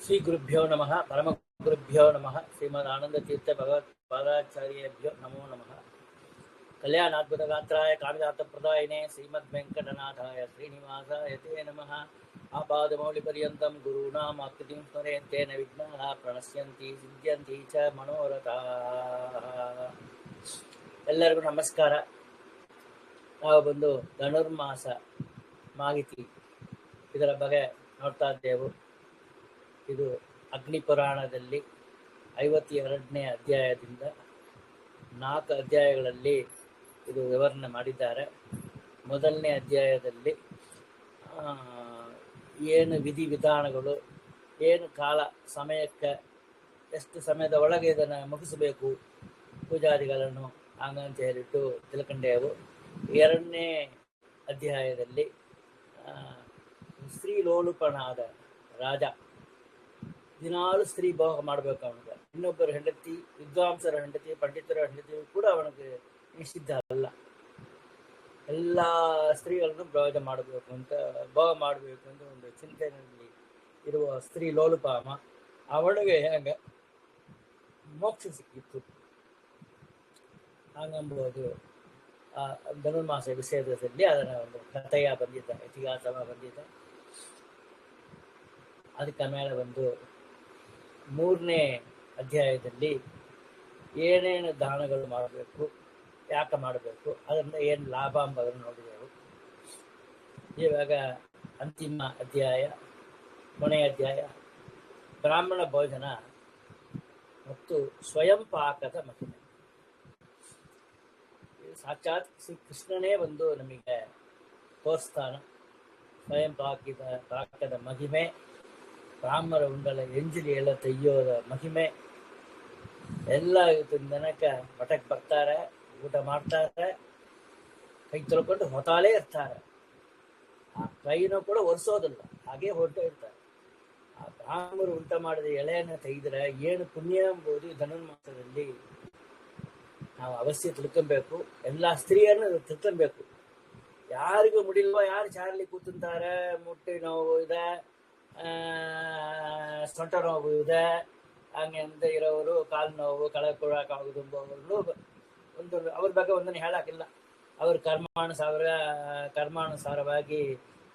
ಶ್ರೀ ಗುರುಭ್ಯೋ ನಮಃ ಪರಮ ಗುರುಭ್ಯೋ ನಮಃ ಶ್ರೀಮದ್ ಆನಂದ ತೀರ್ಥ ಭಗವತ್ ಪಾದಾಚಾರ್ಯೇಭ್ಯೋ ನಮೋ ನಮಃ. ಕಲ್ಯಾಣಾದ್ಭುತ ಗಾತ್ರಾಯ ಕಾಮಿದಾತ ಪ್ರದಾಯಿನೇ ಶ್ರೀಮದ್ ವೆಂಕಟನಾಥಾಯ ಶ್ರೀನಿವಾಸಾಯ ತೇ ನಮಃ. ಆಪಾದಮೌಳಿ ಪರ್ಯಂತಂ ಗುರುಣಾಂ ಆಕೃತಿಂ ಸ್ಮರೇತ್ತೇನ ವಿಘ್ನಾಃ ಪ್ರಣಶ್ಯಂತಿ ಸಿದ್ಧ್ಯಂತಿ ಚ ಮನೋರಥಾಃ. ಎಲ್ಲರಿಗೂ ನಮಸ್ಕಾರ. ನಾವು ಬಂದು ಧನುರ್ಮಾಸ ಮಾಹಿತಿ ಇದರ ಬಗ್ಗೆ ನೋಡ್ತಾ ಇದ್ದೆವು. ಇದು ಅಗ್ನಿ ಪುರಾಣದಲ್ಲಿ 52ನೇ ಅಧ್ಯಾಯದಿಂದ 4 ಅಧ್ಯಾಯಗಳಲ್ಲಿ ಇದು ವಿವರಣೆ ಮಾಡಿದ್ದಾರೆ. ಮೊದಲನೇ ಅಧ್ಯಾಯದಲ್ಲಿ ಏನು ವಿಧಿವಿಧಾನಗಳು, ಏನು ಕಾಲ ಸಮಯಕ್ಕೆ ಎಷ್ಟು ಸಮಯದ ಒಳಗೆ ಇದನ್ನು ಮುಗಿಸಬೇಕು ಪೂಜಾದಿಗಳನ್ನು ಹಂಗಂತ ಹೇಳಿಟ್ಟು ತಿಳ್ಕೊಂಡೆವು. 2ನೇ ಅಧ್ಯಾಯದಲ್ಲಿ ಸ್ತ್ರೀ ಲೋಲುಪನಾದ ರಾಜ ದಿನಾಲು ಸ್ತ್ರೀ ಭೋಗ ಮಾಡಬೇಕು. ಅವನಿಗೆ ಇನ್ನೊಬ್ಬರ ಹೆಂಡತಿ, ವಿದ್ವಾಂಸರ ಹೆಂಡತಿ, ಪಂಡಿತರ ಹೆಂಡತಿ ಕೂಡ ಅವನಿಗೆ ನಿಷಿದ್ಧ ಅಲ್ಲ. ಎಲ್ಲ ಸ್ತ್ರೀಗಳನ್ನು ಭೋಗ ಮಾಡಬೇಕು ಅಂತ ಒಂದು ಚಿಂತನೆಯಲ್ಲಿ ಇರುವ ಸ್ತ್ರೀ ಲೋಲುಪಾಮ ಅವನಿಗೆ ಹೇಗೆ ಮೋಕ್ಷ ಸಿಕ್ಕಿತ್ತು ಹಂಗಂಬೋದು ಧನುರ್ಮಾಸ ವಿಷಯದಲ್ಲಿ ಅದರ ಒಂದು ಕಥೆಯ ಬಂದಿದ್ದ, ಇತಿಹಾಸವ ಬಂದಿದ್ದ. ಅದಕ್ಕೆ ಮೇಲೆ ಒಂದು 3ನೇ ಅಧ್ಯಾಯದಲ್ಲಿ ಏನೇನು ದಾನಗಳು ಮಾಡಬೇಕು, ಯಾಕೆ ಮಾಡಬೇಕು, ಅದರಿಂದ ಏನು ಲಾಭ ಎಂಬುದನ್ನು ನೋಡಿದೆವು. ಇವಾಗ ಅಂತಿಮ ಅಧ್ಯಾಯ, ಕೊನೆಯ ಅಧ್ಯಾಯ, ಬ್ರಾಹ್ಮಣ ಭೋಜನ ಮತ್ತು ಸ್ವಯಂ ಪಾಕದ ಮಹಿಮೆ. ಸಾಕ್ಷಾತ್ ಶ್ರೀ ಕೃಷ್ಣನೇ ಬಂದು ನಮಗೆ ತೋರಿಸ್ತಾನ ಸ್ವಯಂ ಪಾಕದ ಮಹಿಮೆ, ಬ್ರಾಹ್ಮಣ ಉಂಡಲ ಎಂಜಿಲಿ ಎಲ್ಲ ತೆಯ್ಯೋದ ಮಹಿಮೆ ಎಲ್ಲ. ದಿನಕ್ಕೆ ಮಠಕ್ಕೆ ಬರ್ತಾರೆ, ಊಟ ಮಾಡ್ತಾರೆ, ಕೈ ತೊಳ್ಕೊಂಡು ಹೊತಾಲೇ ಇರ್ತಾರೆ. ಆ ಕೈನೂ ಕೂಡ ಒರೆಸೋದಿಲ್ಲ, ಹಾಗೆ ಹೊರಟು ಇರ್ತಾರೆ. ಆ ಬ್ರಾಹ್ಮಣರು ಊಟ ಮಾಡಿದ ಎಲೆಯನ್ನು ತೆಗೆದ್ರೆ ಏನು ಪುಣ್ಯ ಎಂಬುದು ಧನುರ್ಮಾಸದಲ್ಲಿ ನಾವು ಅವಶ್ಯ ತಿಳ್ಕೊಬೇಕು. ಎಲ್ಲ ಸ್ತ್ರೀಯರನ್ನು ತಿಳ್ಕೊಬೇಕು. ಯಾರಿಗೂ ಮುಡಿಲ್ವ, ಯಾರು ಚಾರ್ಲಿ ಕೂತಿದ್ದಾರೆ, ಮುಟ್ಟಿ ನೋವು ಇದೆ, ಸೊಂಟ ನೋವು ಇದೆ, ಹಂಗೆ ಅಂತ ಇರೋರು, ಕಾಲು ನೋವು, ಕಳಕೊಳಕಾಗೋದು ಒಂದು ಅವ್ರ ಬಗ್ಗೆ ಒಂದನ್ನು ಹೇಳಕ್ಕಿಲ್ಲ. ಅವ್ರ ಕರ್ಮಾನುಸಾರವಾಗಿ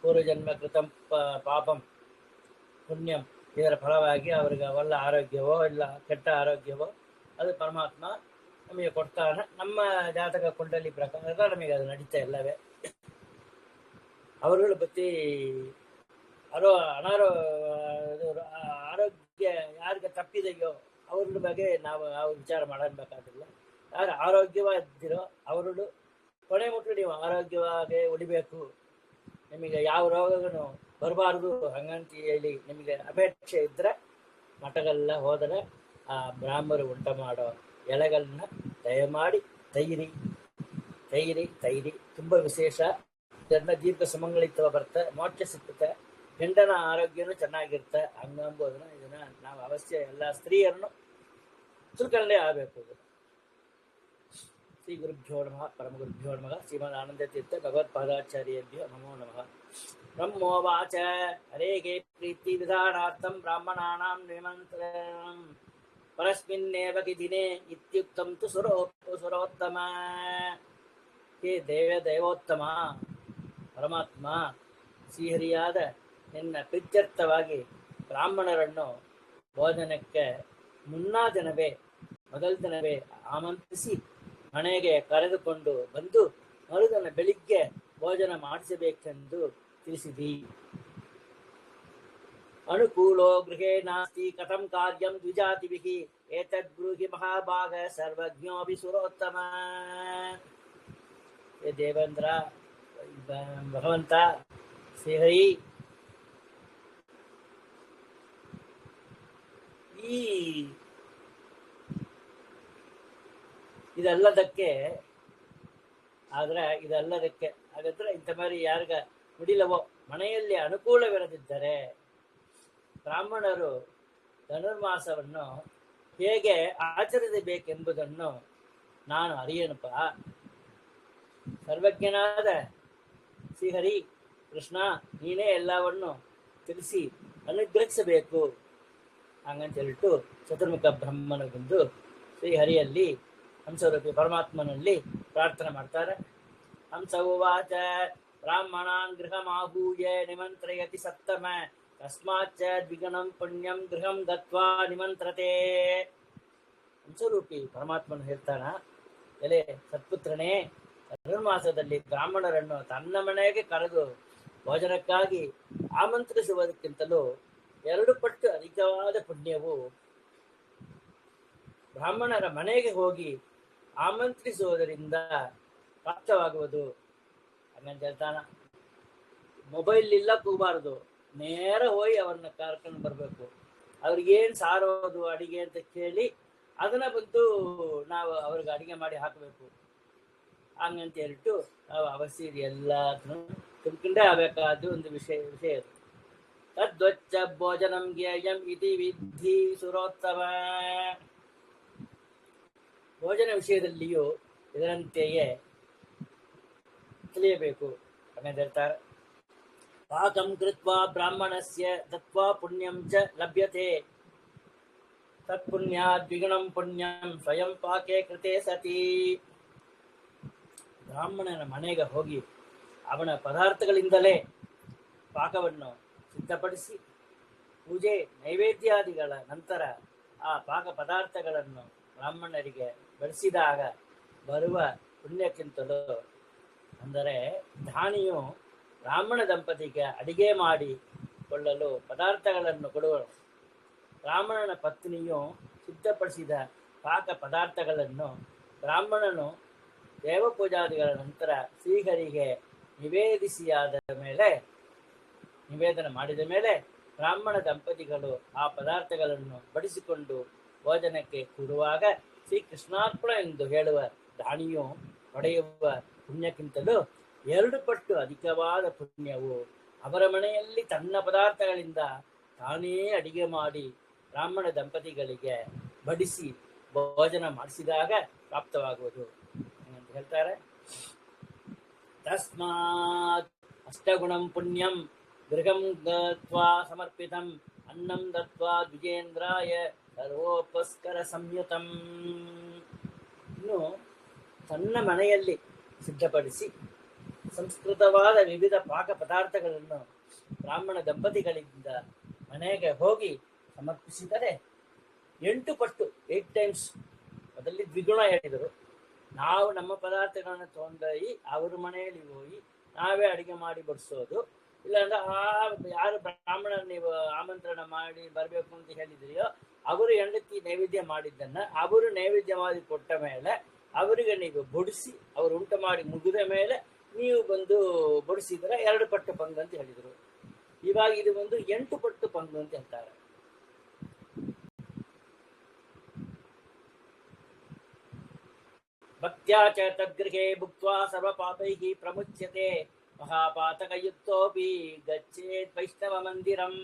ಪೂರ್ವಜನ್ಮ ಕೃತಂ ಪಾಪಂ ಪುಣ್ಯಂ ಇದರ ಫಲವಾಗಿ ಅವ್ರಿಗೆ ಒಳ್ಳೆ ಆರೋಗ್ಯವೋ ಇಲ್ಲ ಕೆಟ್ಟ ಆರೋಗ್ಯವೋ ಅದು ಪರಮಾತ್ಮ ನಮಗೆ ಕೊಡ್ತಾನೆ. ನಮ್ಮ ಜಾತಕ ಕುಂಡಲಿ ಪ್ರಕಾರ ನಮಗೆ ಅದು ನಡೀತಾ ಇಲ್ಲವೇ. ಅವರುಗಳ ಬತ್ತಿ ಆರೋಗ್ಯ ಯಾರಿಗೆ ತಪ್ಪಿದೆಯೋ ಅವ್ರ ಬಗ್ಗೆ ನಾವು ವಿಚಾರ ಮಾಡಬೇಕಾಗಿಲ್ಲ. ಯಾರು ಆರೋಗ್ಯವಾಗಿದ್ದೀರೋ ಅವರು ಕೊನೆ ಮುಟ್ಟು ನೀವು ಆರೋಗ್ಯವಾಗಿ ಉಳಿಬೇಕು, ನಿಮಗೆ ಯಾವ ರೋಗಗಳು ಬರಬಾರ್ದು ಹಂಗಂತ ಹೇಳಿ ನಿಮಗೆ ಅಪೇಕ್ಷೆ ಇದ್ದರೆ ಮಠಗಳೆಲ್ಲ ಹೋದರೆ ಆ ಬ್ರಾಹ್ಮರು ಉಂಟ ಮಾಡೋ ಎಲೆಗಳನ್ನ ದಯಮಾಡಿ ತೈರಿ ತುಂಬ ವಿಶೇಷ. ಇದನ್ನ ದೀರ್ಘ ಸುಮಂಗಳಿತ್ವ ಬರುತ್ತೆ, ಮೋಕ್ಷ ಸಿಕ್ಕುತ್ತೆ, ಗಂಡನ ಆರೋಗ್ಯನೂ ಚೆನ್ನಾಗಿರುತ್ತೆ. ಹಂಗಂಬೋದನ್ನ ಇದನ್ನ ನಾವು ಅವಶ್ಯ ಎಲ್ಲ ಸ್ತ್ರೀಯರನ್ನು ತಿಳ್ಕೊಂಡೇ ಆಗಬೇಕು. ಶ್ರೀ ಗುರುಭ್ಯೋ ನಮಃ ಪರಮ ಗುರುಭ್ಯೋ ನಮಃ. ಶ್ರೀಮದ್ ಆನಂದ ತೀರ್ಥ ಭಗವತ್ ಪಾದಾಚಾರ್ಯೇಭ್ಯೋ ನಮೋ ನಮಃ. ಬ್ರಹ್ಮೋವಾಚ ಹರೇಗೆ ಪ್ರೀತಿ ವಿಧಾನಾರ್ಥಂ ಬ್ರಾಹ್ಮಣಾನಾಂ ನಿಮಂತ್ರಣಂ ಪರಸ್ಮಿನ್ನೇವ ದಿನೇ ಇತ್ಯುಕ್ತಂ ತು ಸುರೋತ್ತಮ. ಹೇ ದೇವೋತ್ತಮ ಪರಮಾತ್ಮ ಶ್ರೀಹರಿಯಾದ ನಿನ್ನ ಪ್ರೀತ್ಯರ್ಥವಾಗಿ ಬ್ರಾಹ್ಮಣರನ್ನು ಭೋಜನಕ್ಕೆ ಮೊದಲ ದಿನವೇ ಆಮಂತ್ರಿಸಿ ಮನೆಗೆ ಕರೆದುಕೊಂಡು ಬಂದು ಮರುದಿನ ಬೆಳಿಗ್ಗೆ ಭೋಜನ ಮಾಡಿಸಬೇಕೆಂದು ತಿಳಿಸಿದಿ. ಅನುಕೂಲೋ ಗೃಹೇ ನಾಸ್ತಿ ಕಥಂ ಕಾರ್ಯಂ ದ್ವಿಜಾತಿಭಿಃ ಏತದ್ಬ್ರೂಹಿ ಮಹಾಭಾಗ ಸರ್ವಜ್ಞೋಪಿ ಸುರೋತ್ತಮ. ಹೇ ದೇವೇಂದ್ರ ಭಗವಂತ ಶ್ರೀಹರಿ, ಇದೆಲ್ಲದಕ್ಕೆ ಹಾಗಾದ್ರೆ ಇಂಥ மாதிரி ಯಾರಿಗ ಮುಡಿಲವೋ ಮನೆಯಲ್ಲಿ ಅನುಕೂಲವಿರದಿದ್ದರೆ ಬ್ರಾಹ್ಮಣರು ಧನುರ್ಮಾಸವನ್ನು ಹೇಗೆ ಆಚರಿಸಬೇಕೆಂಬುದನ್ನು ನಾನು ಅರಿಯೇನಪ್ಪ. ಸರ್ವಜ್ಞನಾದ ಶ್ರೀಹರಿ ಕೃಷ್ಣ ನೀನೇ ಎಲ್ಲವನ್ನು ತಿಳಿಸಿ ಅನುಗ್ರಹಿಸಬೇಕು. ಹಂಗಂತ ಹೇಳಿಟ್ಟು ಚತುರ್ಮುಖ ಬ್ರಹ್ಮನಿಗೊಂದು ಶ್ರೀಹರಿಯಲ್ಲಿ ಹಂಸರೂಪಿ ಪರಮಾತ್ಮನಲ್ಲಿ ಪ್ರಾರ್ಥನೆ ಮಾಡ್ತಾರೆ. ಹಂಸ ಉವಾಚ ಬ್ರಾಹ್ಮಣಾನ್ ಗೃಹಮಾಹೂಯ ನಿಮಂತ್ರಯತಿ ಸತ್ತಮ ತಸ್ಮಾಚ್ಚ ದ್ವಿಗುಣಂ ಪುಣ್ಯಂ ಗೃಹಂ ಗತ್ವಾ ನಿಮಂತ್ರತೆ. ಹಂಸರೂಪಿ ಪರಮಾತ್ಮನು ಹೇಳ್ತಾನ, ಎಲೆ ಸತ್ಪುತ್ರನೇ, ಧನುರ್ಮಾಸದಲ್ಲಿ ಬ್ರಾಹ್ಮಣರನ್ನು ತನ್ನ ಮನೆಗೆ ಕರೆದು ಭೋಜನಕ್ಕಾಗಿ ಆಮಂತ್ರಿಸುವುದಕ್ಕಿಂತಲೂ 2 ಪಟ್ಟು ಅಧಿಕವಾದ ಪುಣ್ಯವು ಬ್ರಾಹ್ಮಣರ ಮನೆಗೆ ಹೋಗಿ ಆಮಂತ್ರಿಸುವುದರಿಂದ ಪ್ರಾಪ್ತವಾಗುವುದು. ಹಂಗಂತ ಹೇಳ್ತಾನ. ಮೊಬೈಲ್ ಇಲ್ಲ ಕೂಬಾರದು, ನೇರ ಹೋಗಿ ಅವ್ರನ್ನ ಕರ್ಕೊಂಡು ಬರ್ಬೇಕು. ಅವ್ರಿಗೇನ್ ಸಾರೋದು ಅಡಿಗೆ ಅಂತ ಕೇಳಿ ಅದನ್ನ ಬಂದು ನಾವು ಅವ್ರಿಗೆ ಅಡಿಗೆ ಮಾಡಿ ಹಾಕಬೇಕು. ಹಂಗಂತ ಹೇಳ್ಬಿಟ್ಟು ನಾವು ಅವಶ್ಯ ಎಲ್ಲ ತಿಳ್ಕೊಂಡೇ ಆಗ್ಬೇಕಾದ ಒಂದು ವಿಷಯ ಅದು. ತದ್ವಚ್ಚ ಭೋಜನಂ ಜ್ಞೇಯಂ ಇತಿ ವಿಧಿ ಸುರೋತ್ತಮ. ಭೋಜನ ವಿಷಯದಲ್ಲಿಯೂ ಇದರಂತೆಯೇ ತಿಳಿಯಬೇಕು. ಹಾಗಂತ ಹೇಳ್ತಾರೆ, ಪಾಕಂ ಕೃತ್ವಾ ಬ್ರಾಹ್ಮಣಸ್ಯ ದತ್ವಾ ಪುಣ್ಯಂ ಚ ಲಭ್ಯತೆ ತತ್ಪುಣ್ಯಾತ್ ದ್ವಿಗುಣಂ ಪುಣ್ಯಂ ಸ್ವಯಂ ಪಾಕೆ ಕೃತೆ ಸತಿ. ಬ್ರಾಹ್ಮಣನ ಮನೆಗೆ ಹೋಗಿ ಅವನ ಪದಾರ್ಥಗಳಿಂದಲೇ ಪಾಕವನ್ನು ಸಿದ್ಧಪಡಿಸಿ ಪೂಜೆ ನೈವೇದ್ಯಾದಿಗಳ ನಂತರ ಆ ಪಾಕ ಪದಾರ್ಥಗಳನ್ನು ಬ್ರಾಹ್ಮಣರಿಗೆ ಬಡಿಸಿದಾಗ ಬರುವ ಪುಣ್ಯಕ್ಕಿಂತಲೂ, ಅಂದರೆ ದಾನಿಯು ಬ್ರಾಹ್ಮಣ ದಂಪತಿಗೆ ಅಡಿಗೆ ಮಾಡಿ ಕೊಳ್ಳಲು ಪದಾರ್ಥಗಳನ್ನು ಕೊಡುವಳು. ಬ್ರಾಹ್ಮಣನ ಪತ್ನಿಯು ಸಿದ್ಧಪಡಿಸಿದ ಪಾಕ ಪದಾರ್ಥಗಳನ್ನು ಬ್ರಾಹ್ಮಣನು ದೇವಪೂಜಾದಿಗಳ ನಂತರ ಶ್ರೀಹರಿಗೆ ನಿವೇದನೆ ಮಾಡಿದ ಮೇಲೆ ಬ್ರಾಹ್ಮಣ ದಂಪತಿಗಳು ಆ ಪದಾರ್ಥಗಳನ್ನು ಬಡಿಸಿಕೊಂಡು ಭೋಜನಕ್ಕೆ ಕೂಡುವಾಗ ಶ್ರೀಕೃಷ್ಣಾರ್ಪಣ ಎಂದು ಹೇಳುವ ದಾನಿಯು ಪಡೆಯುವ ಪುಣ್ಯಕ್ಕಿಂತಲೂ 2 ಪಟ್ಟು ಅಧಿಕವಾದ ಪುಣ್ಯವು ಅವರ ಮನೆಯಲ್ಲಿ ತನ್ನ ಪದಾರ್ಥಗಳಿಂದ ತಾನೇ ಅಡಿಗೆ ಮಾಡಿ ಬ್ರಾಹ್ಮಣ ದಂಪತಿಗಳಿಗೆ ಬಡಿಸಿ ಭೋಜನ ಮಾಡಿಸಿದಾಗ ಪ್ರಾಪ್ತವಾಗುವುದು ಅಂತ ಹೇಳ್ತಾರೆ. ತಸ್ಮಾತ್ ಅಷ್ಟಗುಣಂ ಪುಣ್ಯಂ ಗೃಹಂ ಗತ್ವಾ ಸಮರ್ಪಿತಂ ಅನ್ನಂ ದತ್ವಾ ದ್ವಿಜೇಂದ್ರಾಯ ಸರ್ವೋಪಸ್ಕರ ಸಂಯುತಂ. ಇನ್ನು ತನ್ನ ಮನೆಯಲ್ಲಿ ಸಿದ್ಧಪಡಿಸಿ ಸಂಸ್ಕೃತವಾದ ವಿವಿಧ ಪಾಕ ಪದಾರ್ಥಗಳನ್ನು ಬ್ರಾಹ್ಮಣ ದಂಪತಿಗಳಿಂದ ಮನೆಗೆ ಹೋಗಿ ಸಮರ್ಪಿಸಿದರೆ 8 ಪಟ್ಟು 8 ಟೈಮ್ಸ್. ಮೊದಲಲ್ಲಿ ದ್ವಿಗುಣ ಹೇಳಿದರು. ನಾವು ನಮ್ಮ ಪದಾರ್ಥಗಳನ್ನು ತಗೊಂಡೋಗಿ ಅವ್ರ ಮನೆಯಲ್ಲಿ ಹೋಗಿ ನಾವೇ ಅಡಿಗೆ ಮಾಡಿ ಬಡಿಸೋದು. ಇಲ್ಲಾಂದ್ರೆ ಯಾರು ಬ್ರಾಹ್ಮಣ ನೀವು ಆಮಂತ್ರಣ ಮಾಡಿ ಬರಬೇಕು ಅಂತ ಹೇಳಿದ್ರಿಯೋ ಅವರು ಹೆಂಡತಿ ನೈವೇದ್ಯ ಮಾಡಿದ್ದನ್ನ ಅವರು ನೈವೇದ್ಯ ಮಾಡಿ ಕೊಟ್ಟ ಮೇಲೆ ಅವರಿಗೆ ನೀವು ಬಡಿಸಿ ಅವರು ಊಟ ಮಾಡಿ ಮುಗಿದ ಮೇಲೆ ನೀವು ಬಂದು ಬಡಿಸಿದ್ರೆ 2 ಪಟ್ಟು ಪಂಗು ಅಂತ ಹೇಳಿದರು. ಇವಾಗ ಇದು ಬಂದು 8 ಪಟ್ಟು ಪಂಗು ಅಂತ ಹೇಳ್ತಾರೆ. ಭಕ್ತ್ಯಾ ಚ ತದ್ಗೃಹೇ ಭುಕ್ತ್ವಾ ಸರ್ವ ಪಾಪೈಃ ಪ್ರಮುಚ್ಯತೆ ಮಹಾಪಾತಕಯುಕ್ತೋಪಿ ಗಚ್ಚೇತ್ ವೈಷ್ಣವ ಮಂದಿರಂ.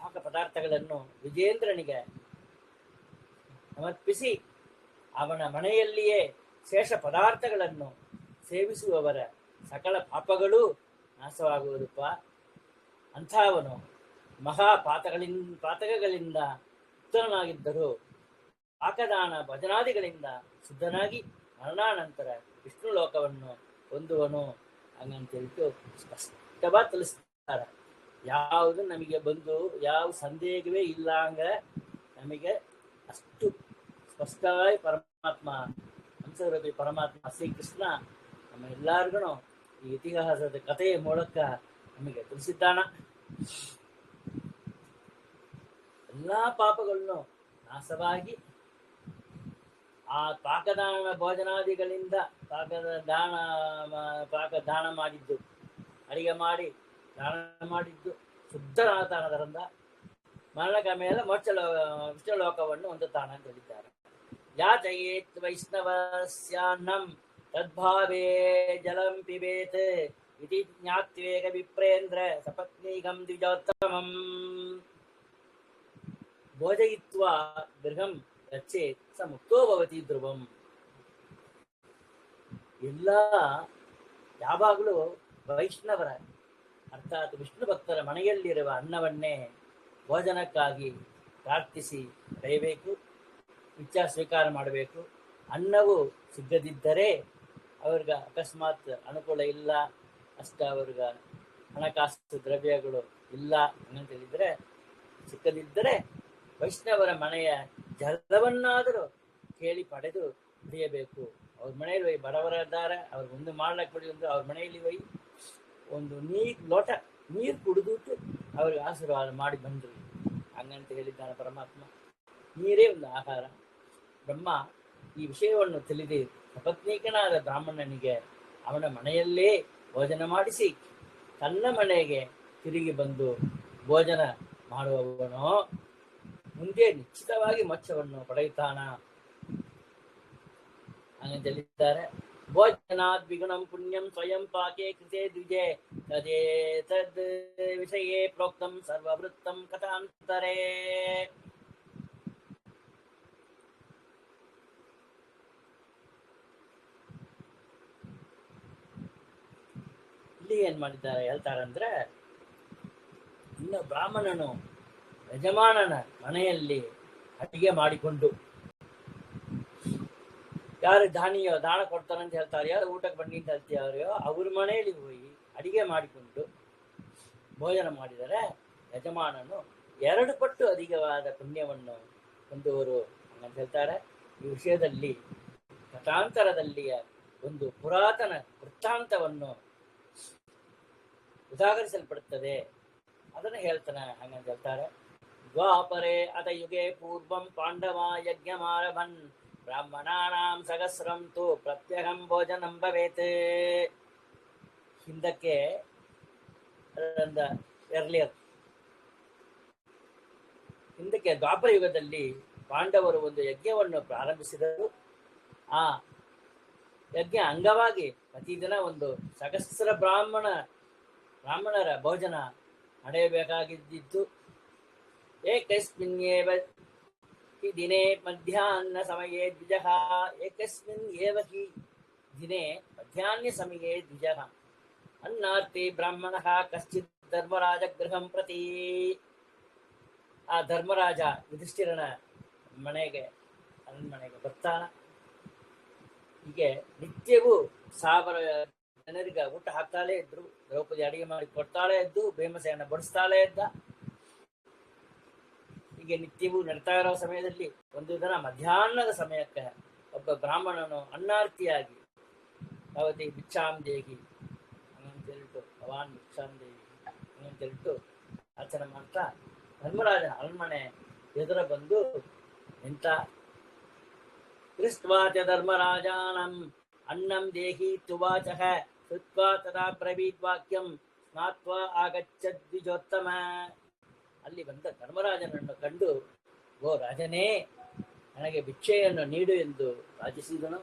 ಪಾಕ ಪದಾರ್ಥಗಳನ್ನು ವಿಜೇಂದ್ರನಿಗೆ ಸಮರ್ಪಿಸಿ ಅವನ ಮನೆಯಲ್ಲಿಯೇ ಶೇಷ ಪದಾರ್ಥಗಳನ್ನು ಸೇವಿಸುವವರ ಸಕಲ ಪಾಪಗಳೂ ನಾಶವಾಗುವುದಪ್ಪ. ಅಂಥವನು ಪಾತಕಗಳಿಂದ ಮುಕ್ತನಾಗಿದ್ದರೂ ಪಾಕದಾನ ಭಜನಾದಿಗಳಿಂದ ಶುದ್ಧನಾಗಿ ಮರಣಾನಂತರ ವಿಷ್ಣು ಲೋಕವನ್ನು ಹೊಂದುವನು. ಹಂಗಂತೇಳಿಟ್ಟು ಸ್ಪಷ್ಟವಾಗಿ ತಿಳಿಸ್ತಾರೆ. ಯಾವುದು ನಮಗೆ ಬಂದು ಯಾವ ಸಂದೇಹವೇ ಇಲ್ಲ ಹಂಗ ನಮಗೆ ಅಷ್ಟು ಸ್ಪಷ್ಟವಾಗಿ ಪರಮಾತ್ಮ ಹಂಸರೂಪಿ ಪರಮಾತ್ಮ ಶ್ರೀಕೃಷ್ಣ ನಮ್ಮ ಎಲ್ಲಾರ್ಗು ಈ ಇತಿಹಾಸದ ಕಥೆಯ ಮೂಲಕ ನಮಗೆ ತಿಳಿಸಿದ್ದಾನ. ಎಲ್ಲಾ ಪಾಪಗಳನ್ನು ನಾಶವಾಗಿ ಆ ಪಾಕದಾನ ಭೋಜನಾದಿಗಳಿಂದ ಪಾಕದಾನ ಮಾಡಿದ್ದು ಅಡಿಗೆ ಮಾಡಿ ದಾನ ಮಾಡಿದ್ದು ಶುದ್ಧನಾತಾನದರಿಂದ ಮರಣಕ ಮೇಲೆ ವಿಷ್ಣು ಲೋಕವನ್ನು ಹೊಂದುತ್ತಾನೆ ಅಂತ ಹೇಳಿದ್ದಾರೆ. ಯಾಚಯೇತ್ ವೈಷ್ಣವಸ್ಯಾನ್ನಂ ತದ್ಭಾವೇ ಜಲಂ ಪಿಬೇತ್ ಇತಿ ಜ್ಞಾತ್ವೇಗ ವಿಪ್ರೇಂದ್ರ ಸಪತ್ನೀಗಂ ದ್ವಿಜೋತ್ತಮಂ. ಭೋಜಯಿತ್ವಾ ಗೃಹಂ ಗಚ್ಚೇತ್ ಸ ಮುಕ್ತೋ ಭವತಿ ಧ್ರುವಂ. ಎಲ್ಲ ಯಾವಾಗಲೂ ವೈಷ್ಣವರ ಅರ್ಥಾತ್ ವಿಷ್ಣು ಭಕ್ತರ ಮನೆಯಲ್ಲಿರುವ ಅನ್ನವನ್ನೇ ಭೋಜನಕ್ಕಾಗಿ ಪ್ರಾರ್ಥಿಸಿ ಪಡೆಯಬೇಕು, ಇಚ್ಛಾ ಸ್ವೀಕಾರ ಮಾಡಬೇಕು. ಅನ್ನವು ಸಿಗದಿದ್ದರೆ ಅವ್ರಿಗೆ ಅಕಸ್ಮಾತ್ ಅನುಕೂಲ ಇಲ್ಲ, ಅಷ್ಟ ಅವ್ರಿಗೆ ಹಣಕಾಸು ದ್ರವ್ಯಗಳು ಇಲ್ಲ ಅಂತ ಹೇಳಿದ್ರೆ, ಸಿಕ್ಕದಿದ್ದರೆ ವೈಷ್ಣವರ ಮನೆಯ ಜಲವನ್ನಾದರೂ ಕೇಳಿ ಪಡೆದು ಕುಡಿಯಬೇಕು. ಅವ್ರ ಮನೆಯಲ್ಲಿ ಒಯ್ ಬಡವರಿದ್ದಾರೆ, ಅವ್ರಿಗೆ ಒಂದು ಮಾಡ್ಲಕ್ಕೆ ಬಿಡಿ, ಒಂದು ಅವ್ರ ಮನೆಯಲ್ಲಿ ಒಯ್ ಒಂದು ಲೋಟ ನೀರು ಕುಡಿದುಬಿಟ್ಟು ಅವ್ರಿಗೆ ಆಶೀರ್ವಾದ ಮಾಡಿ ಬಂದರು ಹಂಗಂತ ಹೇಳಿದ್ದಾನೆ ಪರಮಾತ್ಮ. ನೀರೇ ಒಂದು ಆಹಾರ. ಬ್ರಹ್ಮ ಈ ವಿಷಯವನ್ನು ತಿಳಿದು ಸಪತ್ನೀಕನಾದ ಬ್ರಾಹ್ಮಣನಿಗೆ ಅವನ ಮನೆಯಲ್ಲೇ ಭೋಜನ ಮಾಡಿಸಿ ತನ್ನ ಮನೆಗೆ ತಿರುಗಿ ಬಂದು ಭೋಜನ ಮಾಡುವವನೋ ಮುಂದೆ ನಿಶ್ಚಿತವಾಗಿ ಮೋಕ್ಷವನ್ನು ಪಡೆಯುತ್ತಾನ ಹಂಗಂತ ಹೇಳಿದ್ದಾರೆ. ಭೋಜನಾದ್ ದ್ವಿಗುಣಂ ಪುಣ್ಯಂ ಸ್ವಯಂ ಪಾಕೆ ಕೃತೆ ದ್ವಿಜೆ ತದೇ ತದ್ ವಿಷಯೇ ಪ್ರೋಕ್ತಂ ಸರ್ವವೃತ್ತಂ ಕಥಾಂತರೇ. ಇಲ್ಲಿ ಏನ್ ಮಾಡಿದ್ದಾರೆ ಹೇಳ್ತಾರಂದ್ರೆ, ಇನ್ನು ಬ್ರಾಹ್ಮಣನು ಯಜಮಾನನ ಮನೆಯಲ್ಲಿ ಅಡಿಗೆ ಮಾಡಿಕೊಂಡು, ಯಾರು ದಾನ ಕೊಡ್ತಾರಂತ ಹೇಳ್ತಾರೆ, ಯಾರು ಊಟಕ್ಕೆ ಬನ್ನಿ ಅಂತ ಹೇಳ್ತೀವೋ ಅವ್ರ ಮನೆಯಲ್ಲಿ ಹೋಗಿ ಅಡಿಗೆ ಮಾಡಿಕೊಂಡು ಭೋಜನ ಮಾಡಿದರೆ ಯಜಮಾನನು 2 ಪಟ್ಟು ಅಧಿಕವಾದ ಪುಣ್ಯವನ್ನು ಹೊಂದುವರು ಅಂತ ಹೇಳ್ತಾರೆ. ಈ ವಿಷಯದಲ್ಲಿ ಕಥಾಂತರದಲ್ಲಿಯ ಒಂದು ಪುರಾತನ ವೃತ್ತಾಂತವನ್ನು ಉದಾಹರಿಸಲ್ಪಡುತ್ತದೆ, ಅದನ್ನು ಹೇಳ್ತಾನೆ ಹಂಗಂತ ಹೇಳ್ತಾರೆ. ದ್ವಾಪರೇ ಅತ ಯುಗೆ ಪೂರ್ವಂ ಪಾಂಡವ ಯಜ್ಞಮಾರಭನ್ ಬ್ರಾಹ್ಮಣಾನಾಂ ಸಹಸ್ರಂ ತು ಪ್ರತ್ಯಹಂ ಭೋಜನಂ ಭವೇತ್. ಹಿಂದಕ್ಕೆ ದ್ವಾಪರ ಯುಗದಲ್ಲಿ ಪಾಂಡವರು ಒಂದು ಯಜ್ಞವನ್ನು ಪ್ರಾರಂಭಿಸಿದರು. ಆ ಯಜ್ಞ ಅಂಗವಾಗಿ ಪ್ರತಿದಿನ ಒಂದು ಸಹಸ್ರ ಬ್ರಾಹ್ಮಣರ ಭೋಜನ ನಡೆಯಬೇಕಾಗಿದ್ದಿತ್ತು. ಏಕಸ್ಮಿನ್ನೇವ ಹಿ ದಿನೇ ಮಧ್ಯಾಹ್ನ ಸಮಯೇ ದ್ವಿಜಃ ಏಕಸ್ಮಿನ್ ಏವ ಹಿ ದಿನೇ ಮಧ್ಯಾಹ್ನ ಸಮಯೇ ದ್ವಿಜಃ ಅನ್ನಾರ್ತಿ ಬ್ರಾಹ್ಮಣಃ ಕಶ್ಚಿತ್ ಧರ್ಮರಾಜ ಗೃಹಂ ಪ್ರತಿ. ಆ ಧರ್ಮರಾಜ ಯುಧಿಷ್ಠಿರನ ಮನೆಗೆ ಬರ್ತಾನ. ಹೀಗೆ ನಿತ್ಯವೂ 1000 ಜನರಿಗೆ ಊಟ ಹಾಕ್ತಾಳೆ ಇದ್ರು. ದ್ರೌಪದಿ ಅಡಿಗೆ ಮಾಡಿ ಕೊಡ್ತಾಳೆ ಇದ್ದು, ಭೀಮಸೇನ ಬಡಿಸ್ತಾಳೆ ಇದ್ದ. ಹೀಗೆ ನಿತ್ಯವೂ ನಡ್ತಾ ಇರೋ ಸಮಯದಲ್ಲಿ ಒಂದು ದಿನ ಮಧ್ಯಾಹ್ನದ ಸಮಯಕ್ಕೆ ಒಬ್ಬ ಬ್ರಾಹ್ಮಣನು ಅನ್ನಾರ್ತಿಯಾಗಿ ಭವತಿ ಭಿಕ್ಷಾಂ ದೇಹಿ ಹಂಗಂತೇಳ್ಬಿಟ್ಟು ಭವಾನ್ ಭಿಕ್ಷಾಂ ದೇಹಿ ಹಂಗಂತೇಳ್ಬಿಟ್ಟು ಅರ್ಚನೆ ಮಾಡ್ತಾ ಧರ್ಮರಾಜನ ಅರಣ್ಮನೆ ಎದುರ ಬಂದು ನಿಂತ. ದೃಷ್ಟ್ವಾ ಚ ಧರ್ಮರಾಜಾನಂ ಅನ್ನಂ ದೇಹಿ ತುವಾಚಃ ಶ್ರುತ್ವಾ ತದಾ ಬ್ರವೀತ್ ವಾಕ್ಯಂ ಸ್ನಾತ್ವಾ ಆಗಚ್ಚದ್ ದ್ವಿಜೋತ್ತಮ. ಅಲ್ಲಿ ಬಂದ ಧರ್ಮರಾಜನನ್ನು ಕಂಡು, ಓ ರಾಜನೇ, ನನಗೆ ಭಿಕ್ಷೆಯನ್ನು ನೀಡು ಎಂದು ಯಾಚಿಸಿದನು.